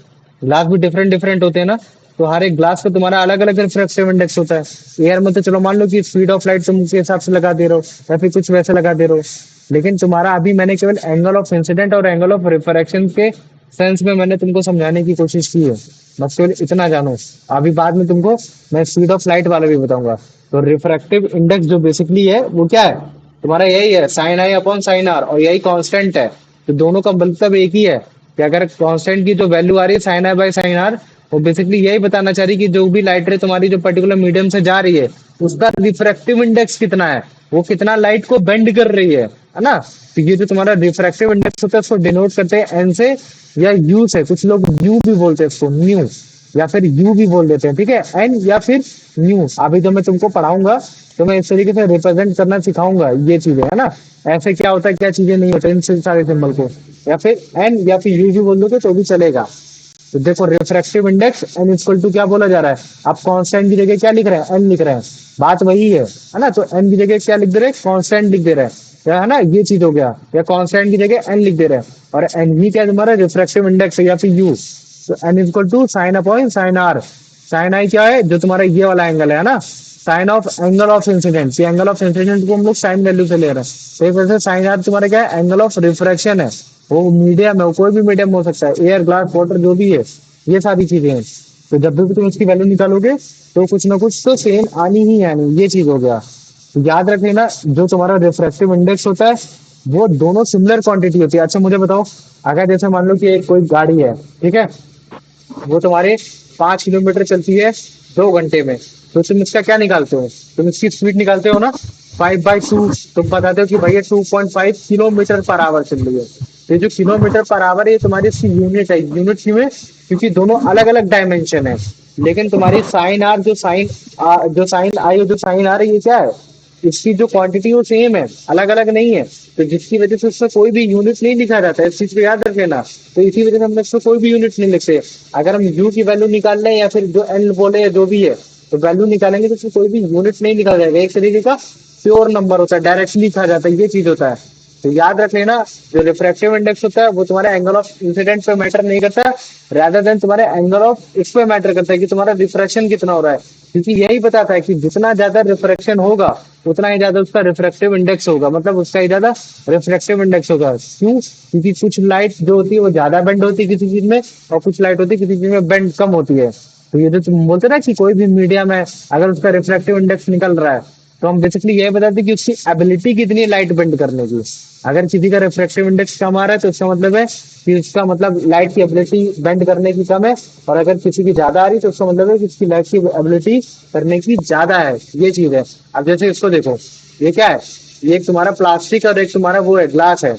ग्लास भी डिफरेंट डिफरेंट होते हैं ना। तो हर एक ग्लास का तुम्हारा अलग अलग रिफ्रैक्टिव इंडेक्स होता है। एयर में तो चलो मान लो कि स्पीड ऑफ लाइट तुम उसके हिसाब से लगा दे रहे हो, या फिर कुछ वैसे लगा दे रहे हो। लेकिन तुम्हारा अभी मैंने केवल एंगल ऑफ इंसिडेंट और एंगल ऑफ रिफ्रैक्शन के सेंस में मैंने तुमको समझाने की कोशिश की है। बस केवल इतना जानो। अभी बाद में तुमको मैं स्पीड ऑफ लाइट वाला भी बताऊंगा। तो रिफ्रैक्टिव इंडेक्स जो बेसिकली है वो क्या है, तुम्हारा यही है, sine i upon sine r, और यही कांस्टेंट है। तो दोनों का मतलब एक ही है कि अगर कांस्टेंट की जो वैल्यू आ रही है sine i by sine r, वो बेसिकली यही बताना चाह रही है कि जो भी लाइट रे तुम्हारी जो पर्टिकुलर मीडियम से जा रही है, उसका रिफ्रैक्टिव इंडेक्स कितना है, वो कितना लाइट को बेंड कर रही है ना। तो ये जो तुम्हारा रिफ्रैक्टिव इंडेक्स होता है उसको डिनोट करते हैं एन से या यू से। कुछ लोग न्यू भी बोलते हैं इसको, न्यू, या फिर यू भी बोल देते हैं, ठीक है, एन या फिर न्यू। अभी जो मैं तुमको पढ़ाऊंगा तो मैं इस तरीके से रिप्रेजेंट करना सिखाऊंगा, ये चीजें है ना। ऐसे क्या होता है, क्या चीजें नहीं होता, इन सारे सिंबल को या फिर एन या फिर यू भी बोल दोगे तो भी चलेगा। तो देखो, refractive index n equal to क्या बोला जा रहा है, आप कांस्टेंट की जगह क्या लिख रहे हैं, एन लिख रहे हैं, बात वही है ना। तो एन की जगह क्या लिख दे रहे हैं, कांस्टेंट लिख दे रहे हैं, क्या है ना, ये चीज हो गया। या कांस्टेंट की जगह एन लिख दे रहे हैं, और एन ही क्या तुम्हारा रिफ्रैक्टिव इंडेक्स है या फिर यू। तो n equal to sine upon sine r. Sine i क्या है, जो तुम्हारा ये वाला एंगल है ना, sine of angle of incident. ये एंगल ऑफ इंसिडेंट को हम लोग साइन वैल्यू से ले रहे हैं। तो एक वजह से साइन आर तुम्हारा क्या है, एंगल ऑफ रिफ्रैक्शन है। वो मीडियम है, वो कोई भी मीडियम हो सकता है, एयर ग्लास वाटर जो भी है, ये सारी चीजें हैं। तो जब भी तुम इसकी वैल्यू निकालोगे तो कुछ ना कुछ तो सेम आनी ही आनी, ये चीज हो गया। तो याद रख लेना, जो तुम्हारा रिफ्रैक्टिव इंडेक्स होता है वो दोनों सिमिलर क्वांटिटी होती है। अच्छा मुझे बताओ, अगर जैसे मान लो कि एक कोई गाड़ी है, ठीक है, वो तुम्हारे 5 किलोमीटर चलती है 2 घंटे में, तो तुम इसका क्या निकालते हो, तुम इसकी स्पीड निकालते हो ना, 5/2। तुम बताते हो कि भैया 2.5 किलोमीटर पर आवर चल रही है। तो ये जो किलोमीटर पर आवर है ये तुम्हारी इसकी यूनिट है। यूनिट क्यों है? क्योंकि दोनों अलग अलग डायमेंशन है। लेकिन तुम्हारी साइन आर जो साइन आई और जो साइन आर है ये क्या है? इसकी जो क्वांटिटी वो सेम है, अलग अलग नहीं है। तो जिसकी वजह से उसमें कोई भी यूनिट नहीं लिखा जाता है, इस चीज को याद रख लेना। तो इसी वजह से हम इसमें कोई भी यूनिट नहीं लिखते। अगर हम यू की वैल्यू निकाल लें या फिर जो एन बोले या जो भी है, तो वैल्यू निकालेंगे तो उसमें कोई भी यूनिट नहीं निकाला जाएगा। एक तरीके का प्योर नंबर होता है, डायरेक्टली लिखा जाता है, ये चीज होता है। तो याद रख लेना, जो रिफ्रैक्टिव इंडेक्स होता है वो तुम्हारे एंगल ऑफ इंसिडेंट पे मैटर नहीं करता, रादर देन तुम्हारे एंगल ऑफ इस पे मैटर करता है कि तुम्हारा रिफ्रैक्शन कितना हो रहा है। क्योंकि यही बताता है कि जितना ज्यादा रिफ्रैक्शन होगा उतना ही ज्यादा उसका रिफ्रैक्टिव इंडेक्स होगा, मतलब उसका ही ज्यादा रिफ्रैक्टिव इंडेक्स होगा। क्यों? क्योंकि कुछ लाइट जो होती है वो ज्यादा बेंड होती है किसी चीज में, और कुछ लाइट होती है किसी चीज में बेंड कम होती है। तो ये जो तुम बोलते ना कि कोई भी मीडियम है अगर उसका रिफ्रैक्टिव इंडेक्स निकल रहा है, तो हम बेसिकली यही बताते हैं कि उसकी एबिलिटी कितनी है लाइट बेंड करने की। अगर किसी का रिफ्रैक्टिव इंडेक्स कम आ रहा है तो इसका मतलब है कि उसका मतलब लाइट की एबिलिटी बेंड करने की कम है, और अगर किसी की ज्यादा आ रही है तो उसका मतलब है कि उसकी लाइट की एबिलिटी करने की ज्यादा है। ये चीज है। अब जैसे इसको देखो, ये क्या है? ये एक तुम्हारा प्लास्टिक और एक तुम्हारा वो है ग्लास है।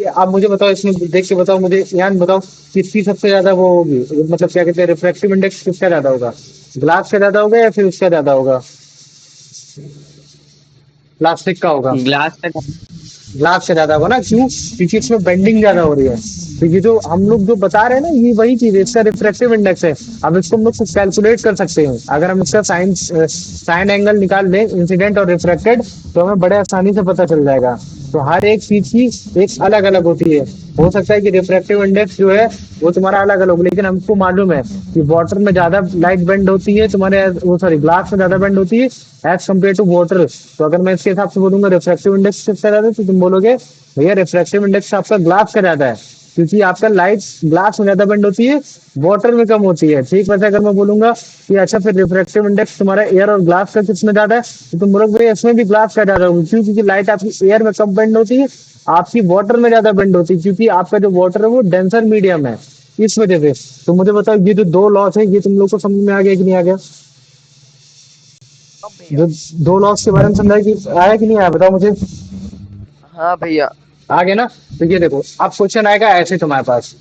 आप मुझे बताओ, इसमें देख के बताओ मुझे, यान बताओ किसकी सबसे ज्यादा वो होगी, मतलब क्या कहते हैं रिफ्रैक्टिव इंडेक्स किसका ज्यादा होगा? ग्लास का ज्यादा होगा या फिर उसका ज्यादा होगा? प्लास्टिक का होगा। ग्लास का ग्लास से ज्यादा होगा ना, क्यों? क्योंकि इसमें बेंडिंग ज्यादा हो रही है। तो ये जो हम लोग जो बता रहे हैं ना, ये वही चीज है, इसका रिफ्रैक्टिव इंडेक्स है। अब इसको हम लोग कैलकुलेट कर सकते हैं। अगर हम इसका साइन एंगल निकाल लें इंसिडेंट और रिफ्रैक्टेड, तो हमें बड़े आसानी से पता चल जाएगा। तो हर एक चीज की एक अलग अलग होती है। हो सकता है कि रिफ्रैक्टिव इंडेक्स जो है वो तुम्हारा अलग अलग हो, लेकिन हमको मालूम है कि वाटर में ज्यादा लाइट बेंड होती है तुम्हारे, वो सॉरी ग्लास में ज्यादा बेंड होती है एज कम्पेयर टू वाटर। तो अगर मैं इसके हिसाब से बोलूंगा रिफ्रैक्टिव इंडेक्स किसका ज्यादा है, तो तुम बोलोगे भैया रिफ्रैक्टिव इंडेक्स आपका ग्लास का ज्यादा है, क्योंकि आपका लाइट ग्लास में ज्यादा बेंड होती है, वाटर में कम होती है। ठीक वैसे अगर मैं बोलूंगा कि अच्छा फिर रिफ्रैक्टिव इंडेक्स तुम्हारा एयर और ग्लास का किसमें ज्यादा है, तो तुम बोलोगे भैया इसमें भी ग्लास का ज्यादा होगा। क्यों? क्योंकि लाइट आपकी एयर में कम बेंड होती है, आपकी वाटर में ज्यादा बेंड होती है, क्योंकि आपका जो वाटर है वो डेंसर मीडियम है, इस वजह से। तो मुझे बताओ ये जो दो लॉस है ये तुम लोग को समझ में आ गया कि नहीं आ गया? हाँ भैया। जो दो लॉस के बारे में समझा कि आया कि नहीं आया, बताओ मुझे। हाँ भैया। आ गया ना? तो ये देखो, अब क्वेश्चन आएगा ऐसे तुम्हारे पास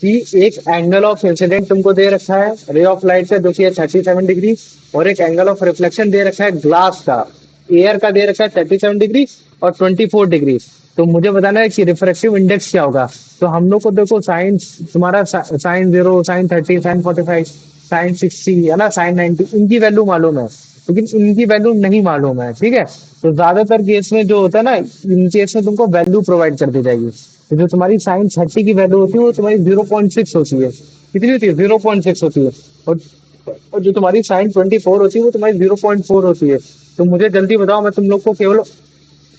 कि एक एंगल ऑफ इंसिडेंट तुमको दे रखा है रे ऑफ लाइट का जो कि है 37 डिग्री, और एक एंगल ऑफ रिफ्लेक्शन दे रखा है ग्लास का, एयर का दे रखा है 37 डिग्री और 24 डिग्री। तो मुझे बताना है कि रिफ्रैक्टिव इंडेक्स क्या होगा। तो हम लोग को देखो साइन तुम्हारा साइन 0, साइन 30, साइन 45, साइन 60 है ना, साइन 90, इनकी वैल्यू मालूम है, लेकिन इनकी वैल्यू नहीं मालूम है। ठीक है? तो ज्यादातर केस में जो होता है ना, इन केस में तुमको वैल्यू प्रोवाइड कर दी जाएगी। तो जो तुम्हारी साइन 30 की वैल्यू होती है वो तुम्हारी 0.6 होती है। कितनी होती है? 0.6 होती है। और जो तुम्हारी साइन 24 होती है वो तुम्हारी 0.4 होती है। तो मुझे जल्दी बताओ, मैं तुम लोग को केवल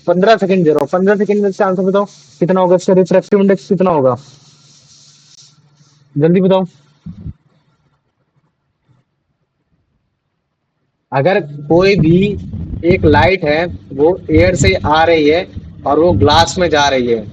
15 सेकंड दे रहा हूँ, 15 सेकंड में इसका आंसर बताओ कितना होगा, इसका रिफ्रैक्टिव इंडेक्स कितना होगा? जल्दी बताओ। अगर कोई भी एक लाइट है वो एयर से आ रही है और वो ग्लास में जा रही है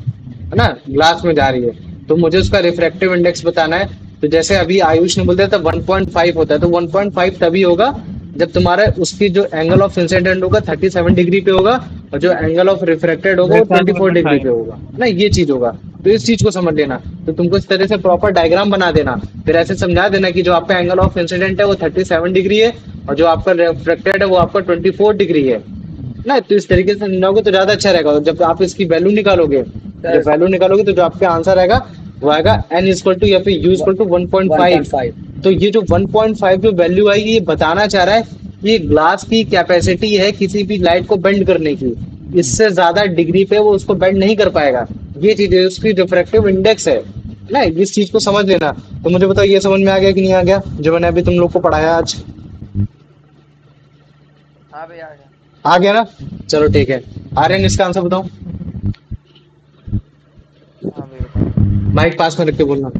ना, ग्लास में जा रही है, तो मुझे उसका रिफ्रैक्टिव इंडेक्स बताना है। तो जैसे अभी आयुष ने बोल दिया था 1.5 होता है, तो 1.5 तभी होगा जब तुम्हारा उसकी जो एंगल ऑफ इंसिडेंट होगा 37 डिग्री पे होगा, और जो एंगल ऑफ रिफ्रैक्टेड होगा वो 24 डिग्री पे होगा ना, ये चीज होगा। तो इस चीज को समझ लेना। तो तुमको इस तरह से प्रॉपर डायग्राम बना देना, फिर ऐसे समझा देना कि जो आपका एंगल ऑफ इंसिडेंट है वो 37 डिग्री है, और जो आपका रिफ्रैक्टेड है वो आपका 24 डिग्री है ना। तो इस तरीके से समझाओगे तो ज्यादा अच्छा रहेगा। जब आप इसकी वैल्यू निकालोगे, जब वैल्यू निकालोगे तो जो आपका आंसर आएगा वो आएगा n इक्वल टू या फिर u इक्वल टू 1.5। तो ये जो 1.5 जो वैल्यू आएगी ये बताना चाह रहा है कि ग्लास की कैपेसिटी है किसी भी लाइट को बेंड करने की, इससे ज्यादा डिग्री पे वो उसको बेंड नहीं कर पाएगा। ये चीज है, उसकी रिफ्रैक्टिव इंडेक्स है ना, इस चीज को समझ लेना। तो मुझे बताओ ये समझ में आ गया कि नहीं आ गया जो मैंने अभी तुम लोग को पढ़ाया आज? हाँ भैया, आ गया। आ गया ना? चलो ठीक है। आर्यन इसका आंसर बताओ। हाँ भैया। माइक पास में रख के बोलना।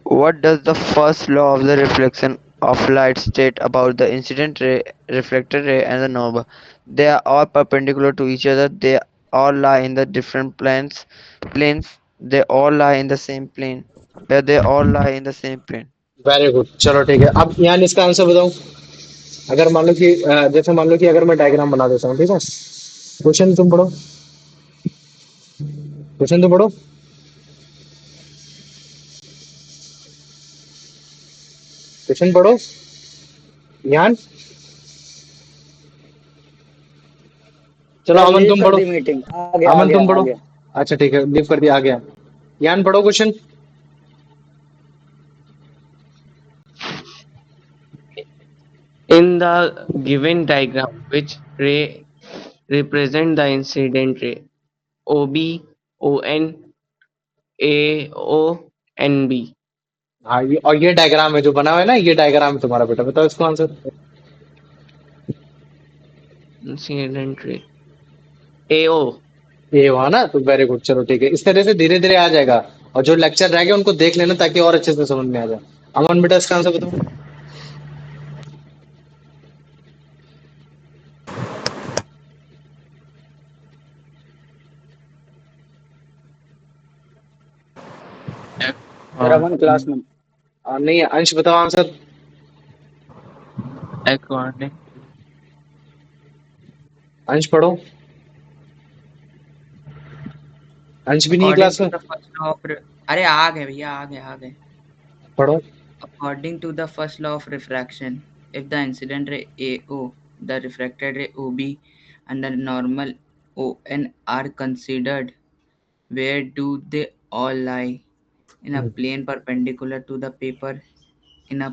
What does the first law of the reflection of light state about the incident ray, reflected ray, and the normal? They are all perpendicular to each other. They all lie in the different planes. They all lie in the same plane. They all lie in the same plane. Very good, चलो ठीक है। अब यहाँ इसका answer बताओ। अगर मान लो कि जैसे मान लो कि अगर मैं डायग्राम बना देता हूँ, ठीक है, क्वेश्चन तुम पढ़ो। क्वेश्चन तो पढ़ो। क्वेश्चन पढ़ो। ध्यान। चलो सर अमन लीव तुम कर पढ़ो। दी मीटिंग, आ गया आ अमन गया तुम आ पढ़ो। गया। अच्छा ठीक है, लीव कर दिया, आ गया। ध्यान पढ़ो question. In the given diagram, which ray represent the incident ray? OB, ON, AO, NB. हाँ, ये और ये डायग्राम है जो बना हुआ है ना, ये डायग्राम है तुम्हारा बेटा, बताओ इसको आंसर। Incident ray. AO. ये हुआ ना, तो वेरी गुड, चलो ठीक है, इस तरह से धीरे धीरे आ जाएगा। और जो लेक्चर रह गया उनको देख लेना ताकि और अच्छे से समझ में आ जाए। अमन बेटा इसका आंसर बताओ। सर अमन क्लास में। नहीं, अंश बताओ आंसर। according अंश पढ़ो। अंश भी नहीं है According क्लास to में। the first law of अरे आ गए भैया, आ गए। पढ़ो। According to the first law of refraction, if the incident ray AO, the refracted ray OB, and the normal ON are considered, where do they all lie? In a plane perpendicular to the paper, in a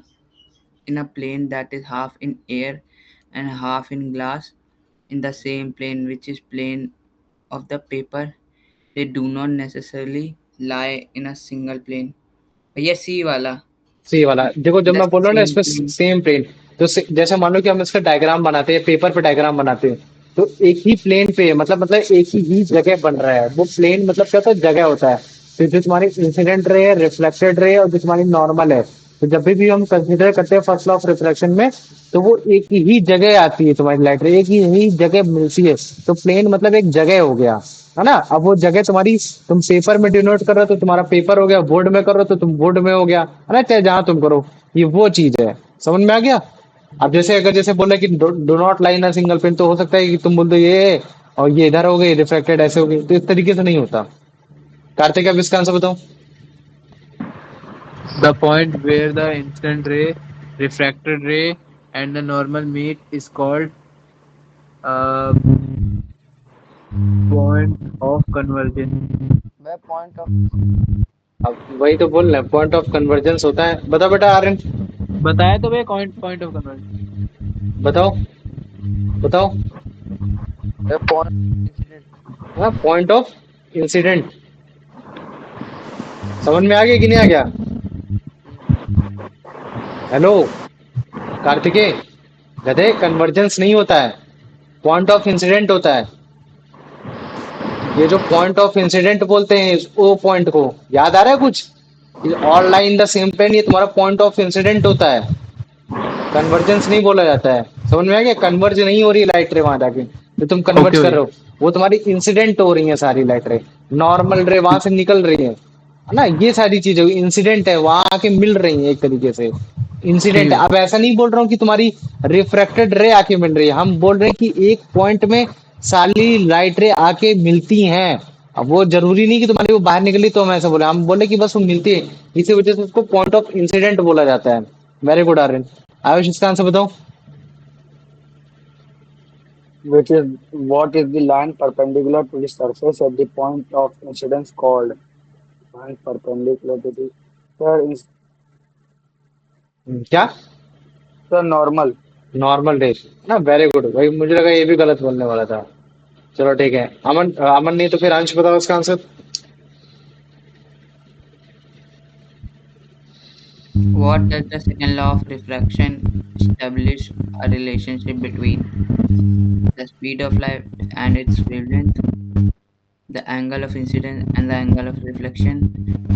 in a plane that is half in air and half in glass, in the same plane which is plane of the paper. They do not necessarily lie in a single plane. भैया सी वाला, सी वाला देखो, जब the मैं बोल रहा हूँ ना same इसमें plane. सेम प्लेन, तो जैसे मान लो कि हम इसका डायग्राम बनाते हैं, पेपर पे डायग्राम बनाते हैं, तो एक ही प्लेन पे मतलब एक ही जगह बन रहा है वो प्लेन, मतलब क्या होता है, जगह होता है। तो जो तुम्हारी इंसिडेंट रे है, रिफ्लेक्टेड रे है, और जो तुम्हारी नॉर्मल है, तो जब भी हम कंसिडर करते हैं फर्स्ट लॉ ऑफ रिफ्रैक्शन में, तो वो एक ही जगह आती है तुम्हारी लाइट रे, एक ही जगह मिलती है। तो प्लेन मतलब एक जगह हो गया, है ना। अब वो जगह तुम्हारी, तुम पेपर में डिनोट कर रहे हो तो तुम्हारा पेपर हो गया, बोर्ड में कर रहे हो तो तुम बोर्ड में हो गया, है ना, चाहे जहां तुम करो। ये वो चीज है, समझ में आ गया। अब जैसे अगर जैसे बोले कि do not lie in a single plane, तो हो सकता है कि तुम बोल दो ये और ये इधर हो गई, रिफ्लेक्टेड ऐसे हो गई, तो इस तरीके से नहीं होता। कार्तिक अब इसका आंसर बताओ। the point where the incident ray, refracted ray, and the normal meet is called uh, point of convergence. Where point of अब वही तो बोल रहे हैं, पॉइंट ऑफ कन्वर्जेंस होता है। बताओ बेटा आर्यन। बताया तो भैया point of convergence. बताओ। बताओ। where point incident हाँ, पॉइंट ऑफ इंसिडेंट। समझ में आ गया कि नहीं आ गया? हेलो कार्तिकेय, गधे, कन्वर्जेंस नहीं होता है, पॉइंट ऑफ इंसिडेंट होता है। ये जो पॉइंट ऑफ इंसिडेंट बोलते हैं इस ओ पॉइंट को, याद आ रहा है कुछ? All lie in the same plane, ये तुम्हारा पॉइंट ऑफ इंसिडेंट होता है, कन्वर्जेंस नहीं बोला जाता है। समझ में आ गया? कन्वर्ज नहीं हो रही लाइट रे वहां जाके, जो तुम कन्वर्ज Okay कर रहे भैया. हो वो तुम्हारी इंसिडेंट हो रही है सारी लाइट रे, नॉर्मल रे वहां से निकल रही है ना। ये सारी चीजें इंसिडेंट है, वहां आके मिल रही है एक तरीके से, ठीक इंसिडेंट है। है. अब ऐसा नहीं बोल रहा हूँ कि तुम्हारी रिफ्रैक्टेड रे आके मिल रही है, हम बोल रहे हैं कि एक पॉइंट में सारी लाइट रे आके मिलती हैं। अब वो जरूरी नहीं कि तुम्हारी वो बाहर निकली तो हम ऐसा बोले, हम बोले कि बस वो मिलती है, इसी वजह से उसको पॉइंट ऑफ इंसिडेंट बोला जाता है। Very good Aryan. आयुष इसका आंसर बताओ। Which is what is the line perpendicular to the surface at the point of incidence called line perpendicular to the sir is क्या? sir normal. नॉर्मल रेस ना, very good भाई, मुझे लगा ये भी गलत बोलने वाला था। चलो ठीक है, अमन अमन नहीं तो फिर अंश बताओ इसका answer. What does the second law of refraction establish a relationship between the speed of light and its wavelength, the angle of incidence and the angle of reflection,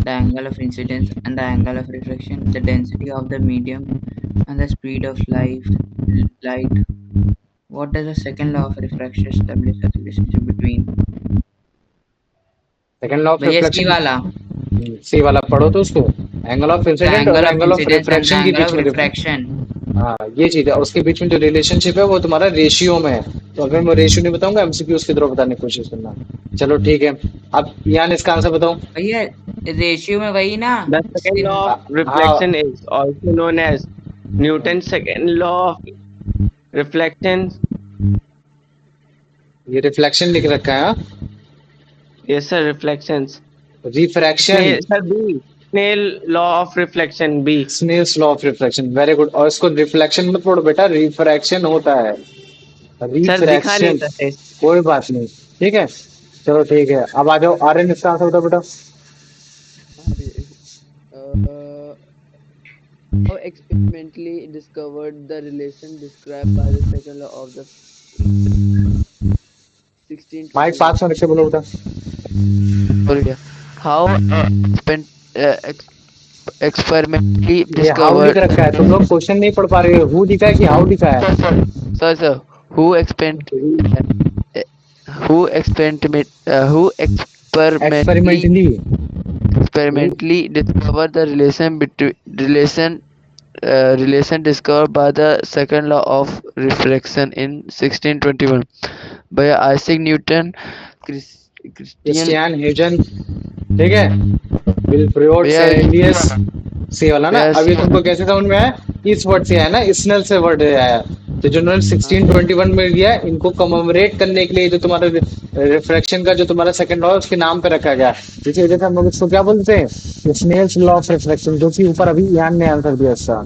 the angle of incidence and the angle of reflection, the density of the medium, and the speed of light? What does the second law of refraction establish a relationship between? Second law of भैया सी reflection. वाला, सी वाला पढ़ो तो उसको, angle of the incident और angle of angle of incidence and the refraction के angle beach of में refraction. हाँ ये चीज है, उसके बीच में जो रिलेशनशिप है वो तुम्हारा रेशियो में है। तो अगर मैं रेशियो नहीं बताऊंगा, एमसीक्यू उसके थ्रू बताने की कोशिश करना। चलो ठीक है, अब यान इसका आंसर बताओ। भैया रेशियो में वही ना। The second law of हाँ, reflection is also known as Newton's second law of reflection. ये रिफ्लेक्शन लिख रखा है। Yes, sir, reflections. Refraction, Sir, B. Snell law of reflection, B. Snell's law of reflection, very good. और इसको reflection मत पढ़ो बेटा, रिफ्रैक्शन होता है, सर दिखा नहीं रिफ्रैक्शन। था टेस्ट। कोई बात नहीं, ठीक है। चलो ठीक है, अब आ जाओ आर्यन, इसका आंसर बताओ बेटा। Uh, how experimentally discovered the relation described by the second law of the 16 mic पास में रख के बोलो बेटा। how experimentally ये हाउ लिख discovered रखा है, तुम लोग क्वेश्चन नहीं पढ़ पा रहे हो। हु लिखा है कि हाउ लिखा है? sir who experimentally. experimentally discovered the relation discovered by the second law of reflection in 1621 by Isaac Newton, Christian Christian Huygens, ठीक है, विल्फ्रेड भैया सेरेनियस, से वाला ना। Yes. अभी तुमको कैसे समझ में आया? इस वर्ड से आया ना, स्नेल से वर्ड आया। तो जो उन्होंने 1621 में दिया, इनको कमेमोरेट करने के लिए जो तुम्हारा रिफ्रैक्शन का जो तुम्हारा सेकंड लॉ है उसके नाम पे रखा गया। इसी वजह से हम लोग इसको क्या बोलते हैं? स्नेल्स लॉ ऑफ रिफ्रैक्शन, जो कि ऊपर अभी यान ने आंसर दिया इसका।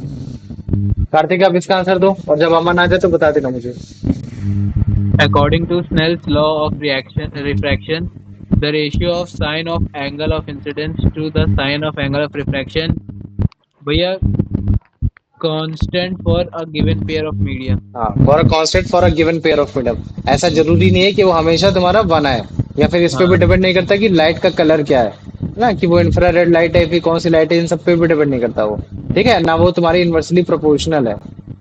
कार्तिक आप इसका आंसर दो, और जब अमन आ जाए तो बता देना मुझे। According to Snell's law of refraction, the ratio of sine of angle of incidence to the sine of angle of refraction, भैया constant for a given pair of medium. हाँ, for a constant for a given pair of medium. ऐसा जरूरी नहीं है कि वो हमेशा तुम्हारा वन है, या फिर इस पे भी हाँ। डिपेंड नहीं करता कि लाइट का कलर क्या है ना, कि वो इंफ्रारेड लाइट है फिर कौन सी लाइट है, इन सब पे भी डिपेंड नहीं करता वो, ठीक है ना। वो तुम्हारी इनवर्सली प्रोपोर्शनल है।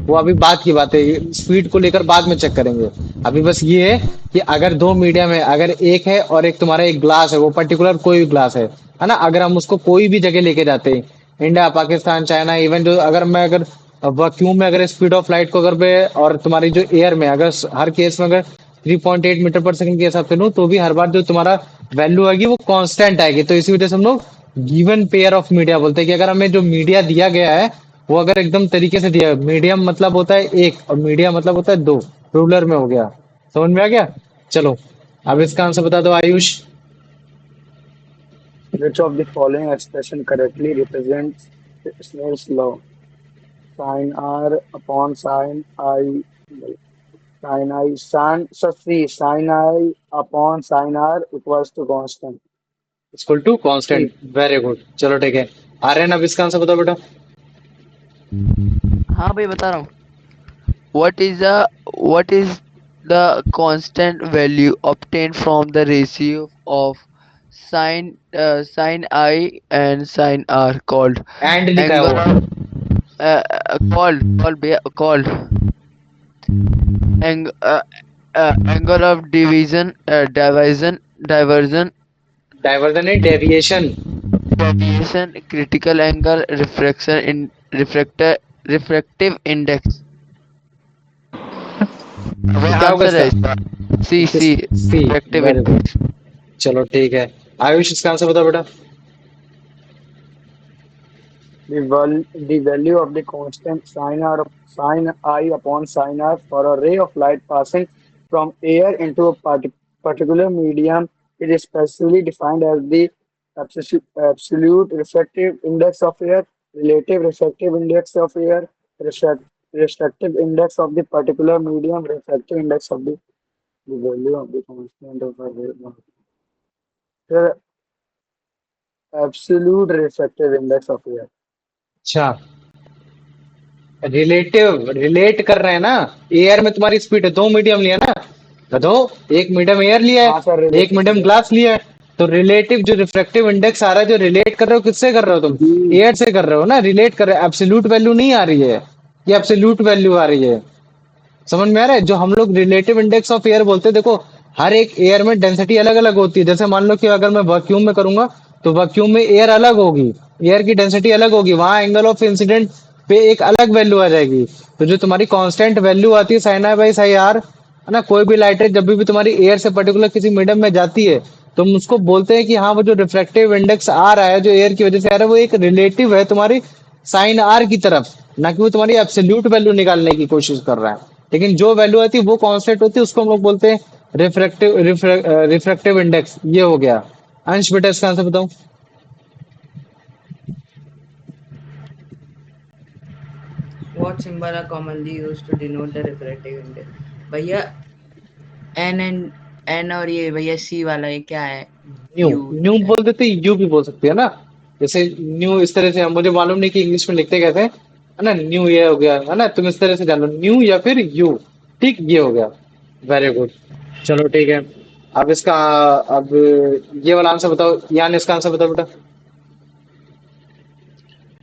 वो अभी बात की बात है, स्पीड को लेकर बाद में चेक करेंगे। अभी बस ये है कि अगर दो मीडियम है, अगर एक है और एक तुम्हारा एक ग्लास है, वो पर्टिकुलर कोई भी ग्लास है ना, अगर हम उसको कोई भी जगह लेके जाते हैं, इंडिया, पाकिस्तान, चाइना, इवन जो अगर वैक्यूम में अगर स्पीड ऑफ लाइट को अगर मैं, और तुम्हारी जो एयर में अगर हर केस में अगर 3.8 मीटर पर सेकंड के हिसाब से लूं, तो भी हर बार जो तुम्हारा वैल्यू आएगी वो कांस्टेंट आएगी। तो इसी वजह से हम लोग गिवन पेयर ऑफ मीडिया बोलते हैं कि अगर हमें जो मीडिया दिया गया है वो अगर एकदम तरीके से दिया है, मीडियम मतलब होता है एक और मीडिया मतलब होता है दो, रूलर में हो गया। समझ में आ गया? चलो अब इसका आंसर बता दो Ayush. Which of the following expression correctly represents Snell's law? Sin R upon sin I, sin I, sin I upon sin R equals to constant. Equal to constant, very good. चलो ठीक है, आर्यन अब इसका आंसर बताओ बेटा। हाँ भाई बता रहा हूँ। what is the constant value obtained from the ratio of sin I and sin R called and लिखा है angle वो। called angle of diversion diversion है, deviation. critical angle refractive index क्या होगा आंसर है इसका? इसका सी सी, refractive वेरी गुड। index चलो ठीक है, आयुष इसका आंसर बताओ बेटा। The value of the constant sin I upon sin R for a ray of light passing from air into a particular medium is specially defined as the absolute refractive index of air, relative refractive index of air, refractive index of the particular medium, refractive index of the value of the constant of a ray. Sir, absolute refractive index of air. अच्छा, relate कर रहे हैं ना। Air में तुम्हारी speed है, दो medium लिया ना बताओ, एक मीडियम एयर लिया हाँ सर, है, एक मीडियम ग्लास लिया है। तो रिलेटिव जो रिफ्रैक्टिव इंडेक्स आ रहा है, जो रिलेट कर रहे हो, किससे कर रहे हो तुम? एयर से कर रहे हो ना, रिलेट कर रहे हो। एब्सोल्यूट वैल्यू नहीं आ रही है, ये एब्सोल्यूट वैल्यू आ रही है। समझ में आ रहा है? जो हम लोग रिलेटिव इंडेक्स ऑफ एयर बोलते हैं, देखो हर एक एयर में डेंसिटी अलग अलग होती है। जैसे मान लो कि अगर मैं वैक्यूम में करूंगा तो वैक्यूम में एयर अलग होगी, एयर की डेंसिटी अलग होगी, वहां एंगल ऑफ इंसिडेंट पे एक अलग वैल्यू आ जाएगी। तो जो तुम्हारी कांस्टेंट वैल्यू आती है sine i by sine r, है ना, कोई भी लाइट रे जब भी तुम्हारी एयर से पर्टिकुलर किसी मीडियम में जाती है, तो हम उसको बोलते हैं कि हाँ वो जो रिफ्रैक्टिव इंडेक्स आ रहा है जो एयर की वजह से आ रहा है वो एक रिलेटिव है तुम्हारी साइन आर की तरफ, ना कि वो तुम्हारी एब्सोल्यूट वैल्यू निकालने की कोशिश कर रहा है। लेकिन जो वैल्यू आती है वो कांस्टेंट होती है, उसको हम लोग बोलते हैं रिफ्रैक्टिव इंडेक्स। ये हो गया। अंश बेटा इसका आंसर बताओ। What symbol are commonly used to denote the refractive index? भैया एन और ये भैया सी वाला ये क्या है? न्यू, यू न्यू बोल देते, यू भी बोल सकते हैं ना। जैसे न्यू इस तरह से, मुझे मालूम नहीं कि इंग्लिश में लिखते कैसे, है ना, न्यू ये हो गया, है ना, तुम इस तरह से जान लो, न्यू या फिर यू। ठीक, ये हो गया। Very good. चलो ठीक है। अब इसका, अब ये वाला आंसर बताओ, यान इसका आंसर बताओ बेटा।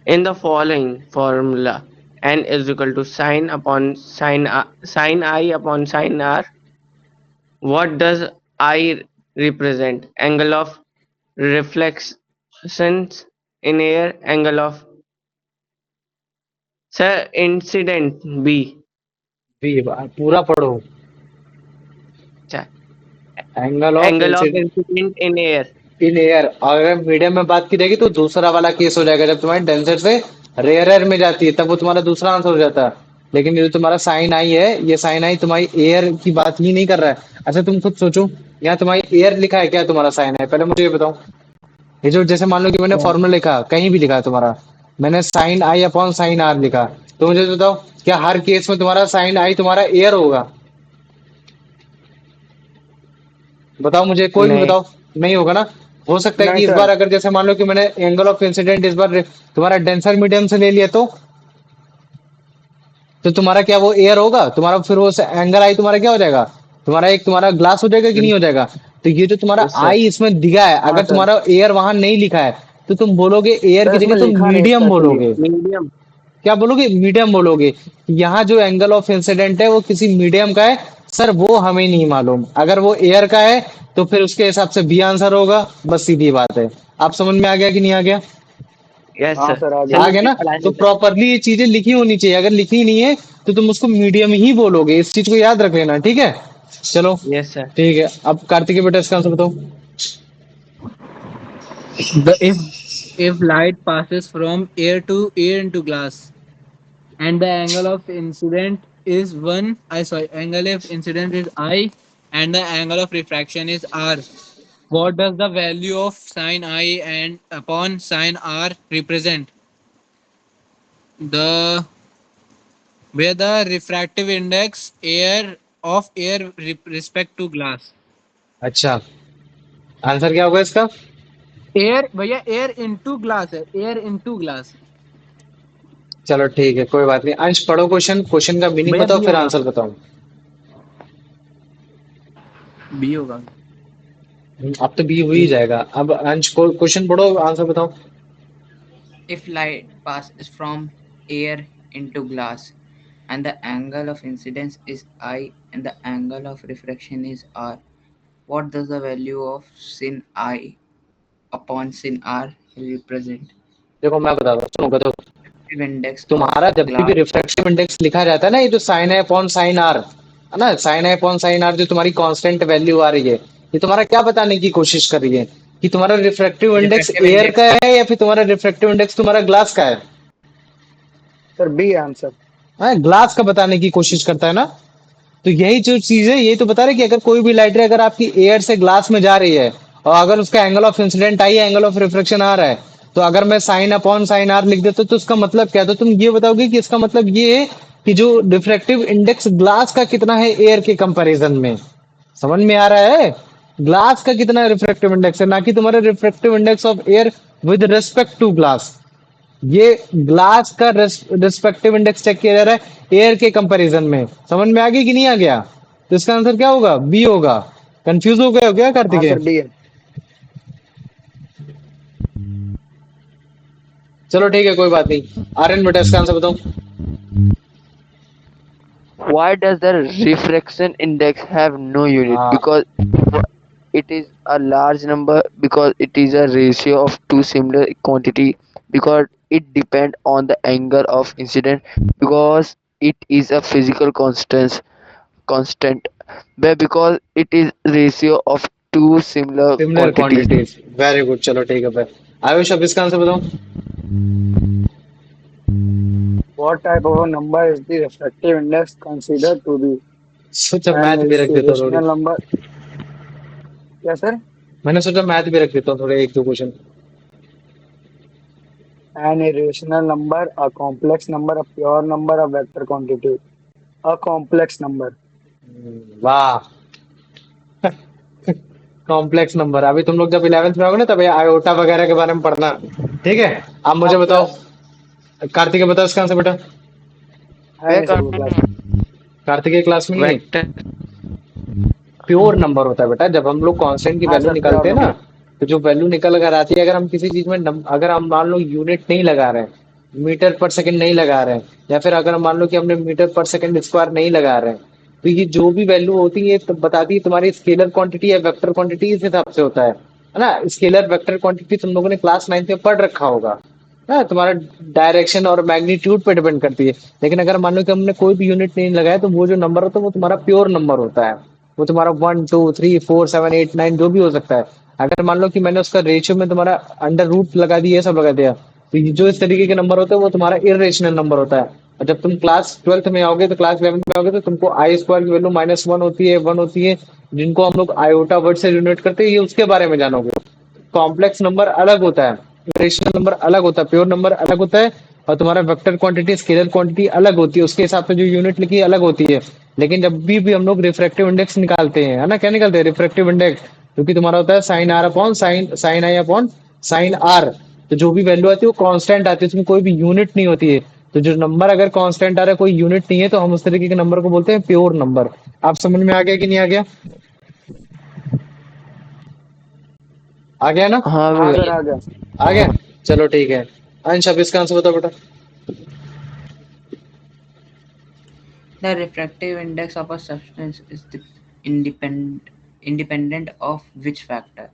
In the following formula, n is equal to sine I upon sine r. What does I represent? Angle of reflections in air, angle of sir incident B. भी पूरा पढ़ो। अच्छा, angle of angle of incident incident in air. In air, अगर medium में बात की जाएगी तो दूसरा वाला केस हो जाएगा, जब तुम्हारी डेंसर से रेयर में जाती है तब वो तुम्हारा दूसरा आंसर हो जाता है। लेकिन ये जो तुम्हारा साइन आई है, ये साइन आई तुम्हारी एयर की बात ही नहीं कर रहा है। अच्छा तुम खुद सोचो, यहाँ तुम्हारी एयर लिखा है क्या तुम्हारा साइन है, पहले मुझे ये बताओ। ये जो जैसे मान लो कि मैंने फॉर्मूला लिखा, कहीं भी लिखा है तुम्हारा, मैंने sine i upon sine r लिखा, तो मुझे बताओ क्या हर केस में तुम्हारा साइन आई तुम्हारा एयर होगा? बताओ मुझे, कोई भी नहीं, बताओ। नहीं होगा ना। हो सकता है नहीं कि इस बार सर। अगर जैसे मान लो कि मैंने एंगल ऑफ इंसिडेंट इस बार तुम्हारा डेंसर मीडियम से ले लिया, तो तुम्हारा क्या वो एयर होगा तुम्हारा? फिर वो एंगल आई तुम्हारा क्या हो जाएगा? तुम्हारा एक तुम्हारा ग्लास हो जाएगा कि नहीं हो जाएगा? तो ये जो तुम्हारा yes sir. आई इसमें दिखा है, हाँ अगर सर। तुम्हारा एयर वहां नहीं लिखा है तो तुम बोलोगे एयर सर की इसमें जगह तुम लिखा नहीं मीडियम स्पेशली। बोलोगे। Medium. क्या बोलोगे? मीडियम बोलोगे। यहाँ जो एंगल ऑफ इंसिडेंट है वो किसी मीडियम का है सर, वो हमें नहीं मालूम। अगर वो एयर का है तो फिर उसके हिसाब से बी आंसर होगा, बस सीधी बात है। आप समझ में आ गया कि नहीं आ गया? Yes हाँ sir. सर आ गया। आ चलो गया फिर ना। तो पढ़ाई करें. प्रॉपरली ये चीजें लिखी होनी चाहिए, अगर लिखी नहीं है तो तुम उसको मीडियम ही बोलोगे, इस चीज को याद रख लेना, ठीक है? चलो Yes sir. ठीक है। अब कार्तिक बेटा इसका आंसर बताओ। The if light passes from air into glass and the angle of incident is angle of incident is I and the angle of refraction is R. What does the value of sine I and upon sine R represent? The where the refractive index air respect to glass. अच्छा, answer क्या होगा इसका? Air भैया air into glass है, air into glass. चलो ठीक है, कोई बात नहीं। अंश पढ़ो क्वेश्चन, क्वेश्चन का मीनिंग भैया बताओ बी फिर होगा, आंसर बताओ। बी होगा। अब तो बी हो ही जाएगा। अब अंश को क्वेश्चन पढ़ो, आंसर बताओ। If light passes from air into glass and the angle of incidence is I and the angle of refraction is R, what does the value of sin I upon sin R represent? देखो मैं बताता हूँ, सुनो बताओ। Refractive index of तुम्हारा जब भी glass. Refractive index लिखा जाता है ना, ये जो साइन है अपॉन साइन आर, है ना, साइन है अपॉन साइन आर जो तुम्हारी कांस्टेंट वैल्यू आ रही है, ये तुम्हारा क्या बताने की कोशिश कर रही है कि तुम्हारा refractive index Refractive air index का है या फिर तुम्हारा रिफ्रैक्टिव इंडेक्स तुम्हारा ग्लास का है? Sir B answer. हाँ, ग्लास का बताने की कोशिश करता है ना। तो यही जो चीज है, यही तो बता रहे कि अगर कोई भी लाइट रे अगर आपकी एयर से ग्लास में जा रही है और अगर उसका angle of incident i angle of reflection आ रहा है, तो अगर मैं साइन अपॉन साइन आर लिख देता तो उसका मतलब क्या? तो तुम ये बताओगे कि इसका मतलब ये है कि जो रिफ्रैक्टिव इंडेक्स ग्लास का कितना है एयर के कंपैरिजन में। समझ में आ रहा है? ग्लास का कितना रिफ्रैक्टिव इंडेक्स है, ना कि तुम्हारा refractive index of air with respect to glass. ये ग्लास का रिस्पेक्टिव इंडेक्स चेक किया जा रहा है एयर के कंपैरिजन में। समझ में आ गया कि नहीं आ गया? तो इसका आंसर क्या होगा? बी होगा। कंफ्यूज हो गए हो क्या हाँ कार्तिकेय? सर बी है। चलो ठीक है, कोई बात नहीं। आर्यन बेटा इसका आंसर बताओ। Why does the refraction index have no unit? हाँ, Because it is a large number, because it is a ratio of two similar quantity, because it depends on the angle of incident, because it is a physical constant, but because it is ratio of two similar similar quantities. Quantities, very good, चलो ठीक है फिर। आयुष, अब इसका answer बताओ। What type of a number is the refractive index considered to be? सोचा An math भी रख देता हूँ थोड़ी। irrational number. Yes, sir. मैंने सोचा मैथ भी रख देता हूँ थोड़े, एक दो question. An irrational number, a complex number, a pure number, a vector quantity. A complex number. वाह, कॉम्प्लेक्स नंबर। अभी तुम लोग जब 11th में आओगे ना, तब ये आयोटा वगैरह के बारे में पढ़ना। ठीक है, अब मुझे Okay. बताओ, कार्तिक बताओ इसका आंसर बेटा। है मैं नहीं सर वो क्लास में। कार्तिक क्लास में नहीं है। वेक्टर प्योर नंबर होता है बेटा। जब हम लोग कांस्टेंट की हाँ वैल्यू सर, प्योर निकालते हैं ना, नंबर। तो जो वैल्यू निकल कर आती है, अगर हम किसी चीज में अगर हम मान लो यूनिट नहीं लगा रहे हैं, मीटर पर सेकंड नहीं लगा रहे हैं, या फिर अगर हम मान लो कि हमने मीटर पर सेकंड स्क्वायर नहीं लगा रहे हैं, तो ये जो भी वैल्यू होती है तो बताती है तुम्हारी स्केलर क्वांटिटी या वेक्टर क्वांटिटी, इस हिसाब से होता है ना। स्केलर वेक्टर क्वांटिटी तुम लोगों ने क्लास 9 में पढ़ रखा होगा ना, तुम्हारा डायरेक्शन और मैग्नीट्यूड पे डिपेंड करती है। लेकिन अगर मान लो कि हमने कोई भी यूनिट नहीं लगाया, तो वो जो नंबर होता है वो तुम्हारा प्योर नंबर होता है। वो तुम्हारा 1 2 3 4 7 8 9 जो भी हो सकता है। अगर मान लो कि मैंने उसका रेशियो में तुम्हारा अंडर रूट लगा दिया, ये सब लगा दिया, तो ये जो इस तरीके के नंबर होते हैं वो तुम्हारा इरेशनल नंबर होता है। और जब तुम क्लास 12th में आओगे, तो क्लास 11th में आओगे, तो तुमको आई स्क्वायर की वैल्यू -1 होती है, 1 होती है, जिनको हम लोग आयोटा वर्ड से यूनिट करते हैं, ये उसके बारे में जानोगे। कॉम्प्लेक्स नंबर अलग होता है, रेशनल नंबर अलग होता है, प्योर नंबर अलग होता है, और तुम्हारा वेक्टर क्वांटिटी स्केलर क्वांटिटी अलग होती है, उसके हिसाब से जो यूनिट लिखी है अलग होती है। लेकिन जब भी हम लोग रिफ्रैक्टिव इंडेक्स निकालते हैं, है ना, क्या निकालते हैं? रिफ्रैक्टिव इंडेक्स, क्योंकि तुम्हारा होता है sine r upon sine i upon sine r. तो जो भी वैल्यू आती है वो कांस्टेंट आती है, उसमें कोई भी यूनिट नहीं होती है। तो जो नंबर अगर कांस्टेंट आ रहा है, कोई यूनिट नहीं है, तो हम उस तरीके के नंबर को बोलते हैं प्योर नंबर। आप समझ में आ गया कि नहीं आ गया? आ गया ना? हाँ हाँ भैया। सर आ गया। आ गया, चलो ठीक है। अंश, अब इसका आंसर बताओ बेटा। The refractive index of a substance is independent of which factor?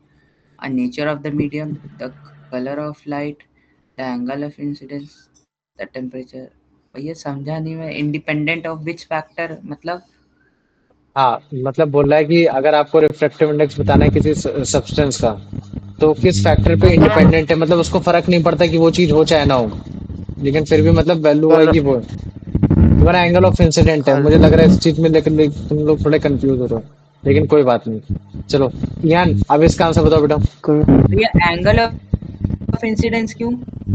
A nature of the medium, the color of light, the angle of incidence, the temperature. भैया समझा नहीं मैं, इंडिपेंडेंट ऑफ विच फैक्टर मतलब? हाँ, मतलब बोल रहा है कि अगर आपको रिफ्रैक्टिव इंडेक्स बताना है किसी सब्सटेंस का, तो किस फैक्टर पे इंडिपेंडेंट है, मतलब उसको फर्क नहीं पड़ता कि वो चीज हो चाहे ना हो, लेकिन फिर भी मतलब वैल्यू कल आएगी वो। तुम्हारा एंगल ऑफ इंसिडेंट है, कल मुझे लग रहा है इस चीज में, लेकिन तुम लोग थोड़े कंफ्यूज हो रहे हो, लेकिन कोई बात नहीं। चलो यान, अब इसका आंसर बताओ बेटा। भैया एंगल ऑफ इंसिडेंस क्यों?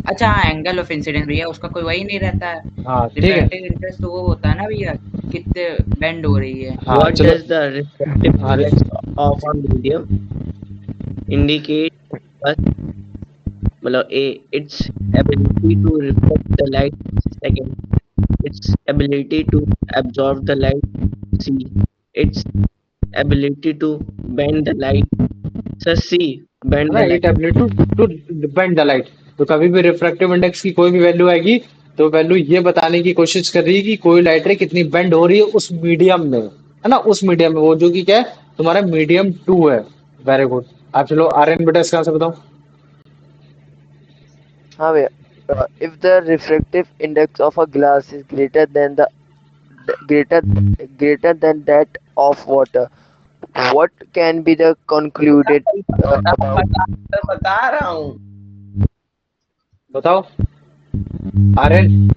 अच्छा हाँ, एंगल ऑफ इंसिडेंस भैया, उसका कोई वही नहीं रहता है। हाँ ठीक है। रिफ्रैक्टिव इंडेक्स तो वो होता है ना भैया, कितने बेंड हो रही है। हाँ what चलो। does the refractive हाँ index of a medium indicate? First, मतलब A, its ability to reflect the light. Second, its ability to absorb the light. C, its ability to bend the light. Sir, C, bend ना, the ये light. Tablet to depend the light. तो कभी भी refractive index की कोई भी value आएगी, तो वैल्यू ये बताने की कोशिश कर रही है कि कोई लाइट रे कितनी बेंड हो रही है उस मीडियम में, है ना, उस मीडियम में, वो जो कि क्या है, तुम्हारा मीडियम 2 है। Very good. आप चलो आर्यन बेटा, इसका आंसर बताओ। हाँ भैया। If the refractive index of a glass is greater greater than that of water, what can be the concluded about बता रहा हूँ। बताओ आर्यन।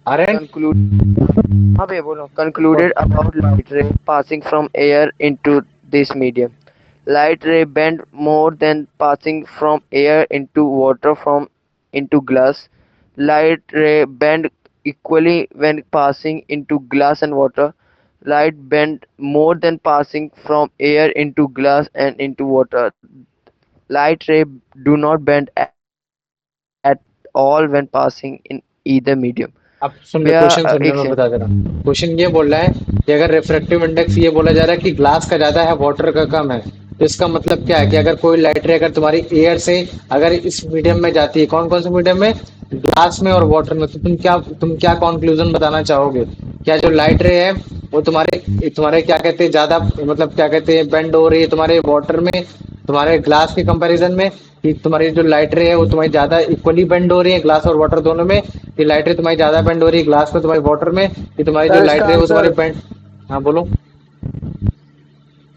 आर्यन, conclude हाँ भैया बोलो। Concluded about light ray passing from air into this medium. Light ray bend more than passing from air into water from into glass. Light ray bend equally when passing into glass and water. Light bend more than passing from air into glass and into water. Light ray do not bend at all when passing in either medium. अब सुन लो, भैया question सुनने एक में second. बता दे रहा हूँ। Question ये बोल रहा है कि अगर रिफ्रैक्टिव इंडेक्स ये बोला जा रहा है कि ग्लास का ज्यादा है, वाटर का कम है, तो इसका मतलब क्या है कि अगर कोई लाइट रे अगर तुम्हारी एयर से अगर इस मीडियम में जाती है, कौन कौन से मीडियम में, ग्लास में और वाटर में, तो तुम क्या कंक्लूजन बताना चाहोगे? क्या जो लाइट रे है वो तुम्हारे तुम्हारे क्या कहते हैं ज्यादा, मतलब क्या कहते हैं, बेंड हो रही है तुम्हारे वाटर में, तुम्हारे ग्लास के कंपैरिजन में, कि तुम्हारी जो लाइट रे है वो तुम्हारी ज्यादा इक्वली बेंड हो रही है ग्लास और वाटर दोनों में, कि लाइट रे तुम्हारी ज्यादा बेंड हो रही है ग्लास में तुम्हारी वाटर में, कि तुम्हारी जो सर लाइट इसका रे है वो तुम्हारी आंसर, बेंड। हाँ बोलो।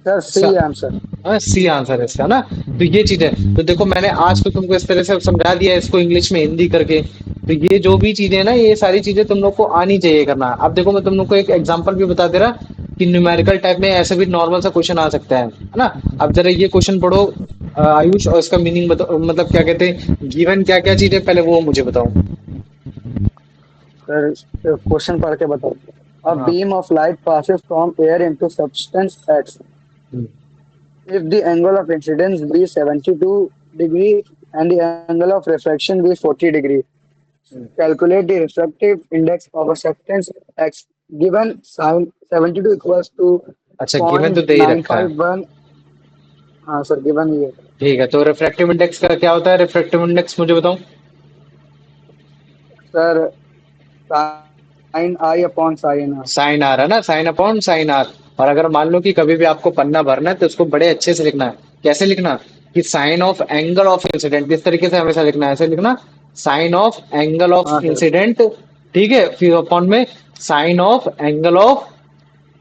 Sir C answer. C answer है इसका ना। तो ये चीज है, तो देखो मैंने आज तो तुमको इस तरह से समझा दिया है इसको इंग्लिश में हिंदी करके। तो ये जो भी चीजें है ना, ये सारी चीजें तुम लोग को आनी चाहिए करना। अब देखो मैं तुम लोग को एक एग्जांपल भी बता दे रहा कि न्यूमेरिकल टाइप में ऐसे भी नॉर्मल सा क्वेश्चन आ सकता है ना। अब जरा ये क्वेश्चन पढ़ो आयुष, और इसका मीनिंग बताओ, मतलब क्या कहते हैं, गिवन क्या क्या चीजें पहले वो मुझे बताओ। सर क्वेश्चन पढ़ के बताओ। अ हाँ। Beam of light passes from air into substance X. Hmm, If the angle of incidence be 72 degree and the angle of refraction be 40 degree, calculate the refractive index of a substance X. Given sin 72 equals to अच्छा given तो दे ही रखा है। 0.951। हाँ sir, given ये। ठीक है, तो refractive index का क्या होता है, रिफ्रैक्टिव इंडेक्स मुझे बताओ। Sir sin I upon sin R। Sine r है ना, साइन अपॉन साइन आर। और अगर मान लो कि कभी भी आपको पन्ना भरना है तो उसको बड़े अच्छे से लिखना है। कैसे लिखना, कि sine of angle of incident, इस तरीके से हमेशा लिखना है, ऐसे लिखना, साइन ऑफ एंगल ऑफ हाँ सर। इंसिडेंट। ठीक है, फिर अपॉन में sine of angle of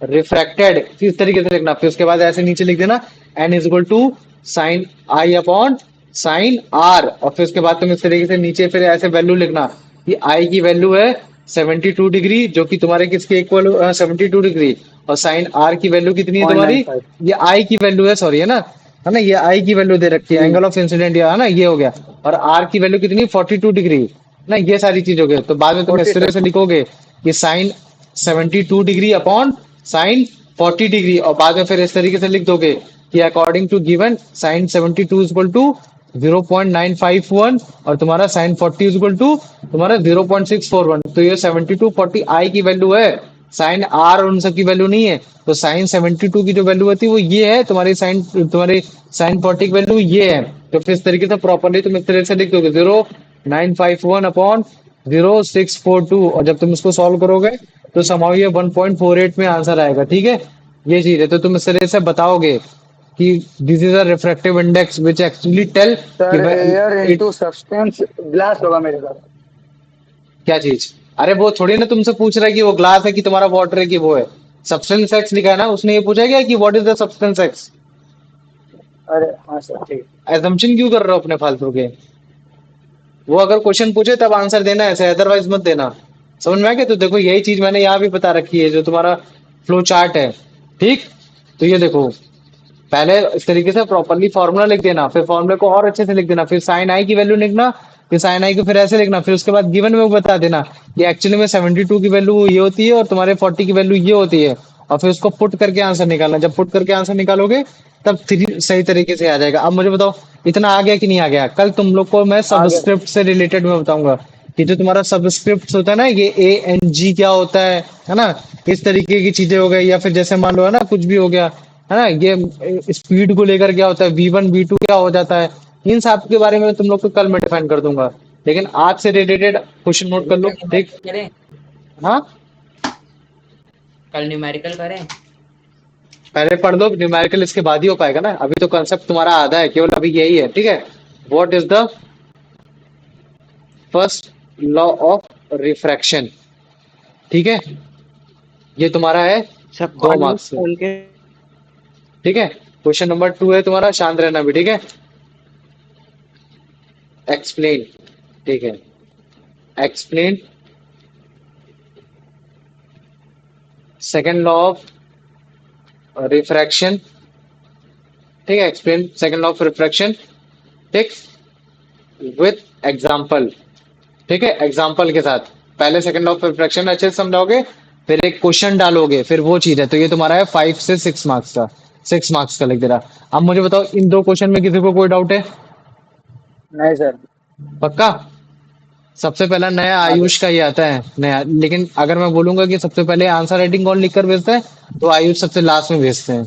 refracted, फिर इस तरीके से लिखना, फिर उसके बाद ऐसे नीचे लिख देना n is equal to sine i upon sine r. और फिर उसके बाद तुम इस तरीके से नीचे फिर ऐसे वैल्यू लिखना कि आई की वैल्यू है 72 डिग्री, जो कि तुम्हारे किसके इक्वल 72 डिग्री, और साइन आर की वैल्यू कितनी है तुम्हारी, 0.95। ये आई की वैल्यू है, सॉरी है ना, ये आई की वैल्यू दे रखी है, जी। एंगल ऑफ इंसिडेंट है ना, ये हो गया। और आर की वैल्यू कितनी, 42 डिग्री ना, ये सारी चीज हो गई। तो बाद में तुम इस 40 तरह सर। से लिखोगे कि sine 72 degree upon sine 40 degree, और बाद में फिर इस तरीके से लिख दोगे कि according to given sine 72 is equal to 0.951 और तुम्हारा साइन 40 इज इक्वल टू तुम्हारा 0.641। तो ये 72 40 आई की वैल्यू है, साइन आर उन सब की वैल्यू नहीं है। तो साइन 72 की जो वैल्यू होती है वो ये है, तुम्हारी साइन 40 की वैल्यू ये है। तो फिर इस तरीके से प्रॉपरली तुम इस तरीके से लिख दोगे 0.951 अपॉन 0.642, और जब तुम इसको सॉल्व करोगे तो समाओ ये 1.48 में आंसर आएगा। ठीक है, ये चीज है। तो तुम इस तरह से बताओगे कि this is a refractive index which actually tell कि sir air it into substance glass होगा मेरे साथ। क्या चीज। अरे वो थोड़ी ना तुमसे पूछ रहा है कि वो ग्लास है कि तुम्हारा वाटर है कि वो है, सब्सटेंस एक्स लिखा है ना, उसने ये पूछा क्या कि what is the substance x. अरे हाँ सर, ठीक। एजम्पशन क्यों कर रहे हो अपने फालतू के। वो अगर क्वेश्चन पूछे तब आंसर देना है, ऐसे अदरवाइज मत देना। समझ में आ गया। तो देखो यही चीज मैंने यहाँ भी बता रखी है, जो तुम्हारा फ्लो चार्ट है। ठीक, तो ये देखो पहले इस तरीके से प्रॉपरली फॉर्मूला लिख देना, फिर फॉर्मूले को और अच्छे से लिख देना, फिर साइन आई की वैल्यू लिखना, फिर साइन आई को फिर ऐसे लिखना, फिर उसके बाद गिवन में वो बता देना कि एक्चुअली में 72 की वैल्यू ये होती है और तुम्हारे 40 की वैल्यू ये होती है, और फिर उसको पुट करके आंसर निकालना। जब पुट करके आंसर निकालोगे तब थ्री सही तरीके से आ जाएगा। अब मुझे बताओ इतना आ गया कि नहीं आ गया। कल तुम लोग को मैं आ गया। सबस्क्रिप्ट से रिलेटेड में बताऊंगा कि जो तुम्हारा सबस्क्रिप्ट होता है ना, ये ए एन जी क्या होता है ना, इस तरीके की चीजें हो गई, या फिर जैसे मान लो है ना कुछ भी हो गया है ना, ये स्पीड को लेकर क्या होता है, V1 V2 क्या हो जाता है, इन सब के बारे में तुम लोग को कल मैं डिफाइन कर दूंगा। लेकिन आज से रिलेटेड क्वेश्चन नोट कर लो। ठीक, करें, हाँ कल न्यूमेरिकल करें। पहले पढ़ लो न्यूमेरिकल, इसके बाद ही हो पाएगा ना, अभी तो कंसेप्ट तुम्हारा आधा है, केवल अभी यही है। ठीक है, what is the first law of refraction. ठीक है, ये तुम्हारा है सब 2 मार्क्स से। खोल के ठीक है, क्वेश्चन नंबर 2 है तुम्हारा, शांत रहना भी। ठीक है, एक्सप्लेन। ठीक है, explain second law of refraction. ठीक है, explain second law of refraction. ठीक, विथ एग्जाम्पल। ठीक है, एग्जाम्पल के साथ पहले सेकंड लॉ ऑफ रिफ्रैक्शन अच्छे से समझाओगे, फिर एक क्वेश्चन डालोगे, फिर वो चीज है। तो ये तुम्हारा है 5 से 6 मार्क्स का, 6 मार्क्स का लिख दे रहा। अब मुझे बताओ इन 2 क्वेश्चन में किसी को कोई डाउट है। नहीं सर। पक्का। सबसे पहला नया हाँ सर। आयुष का ही आता है नया, लेकिन अगर मैं बोलूंगा कि सबसे पहले आंसर राइटिंग कौन लिख कर भेजता है, तो आयुष सबसे लास्ट में भेजते हैं।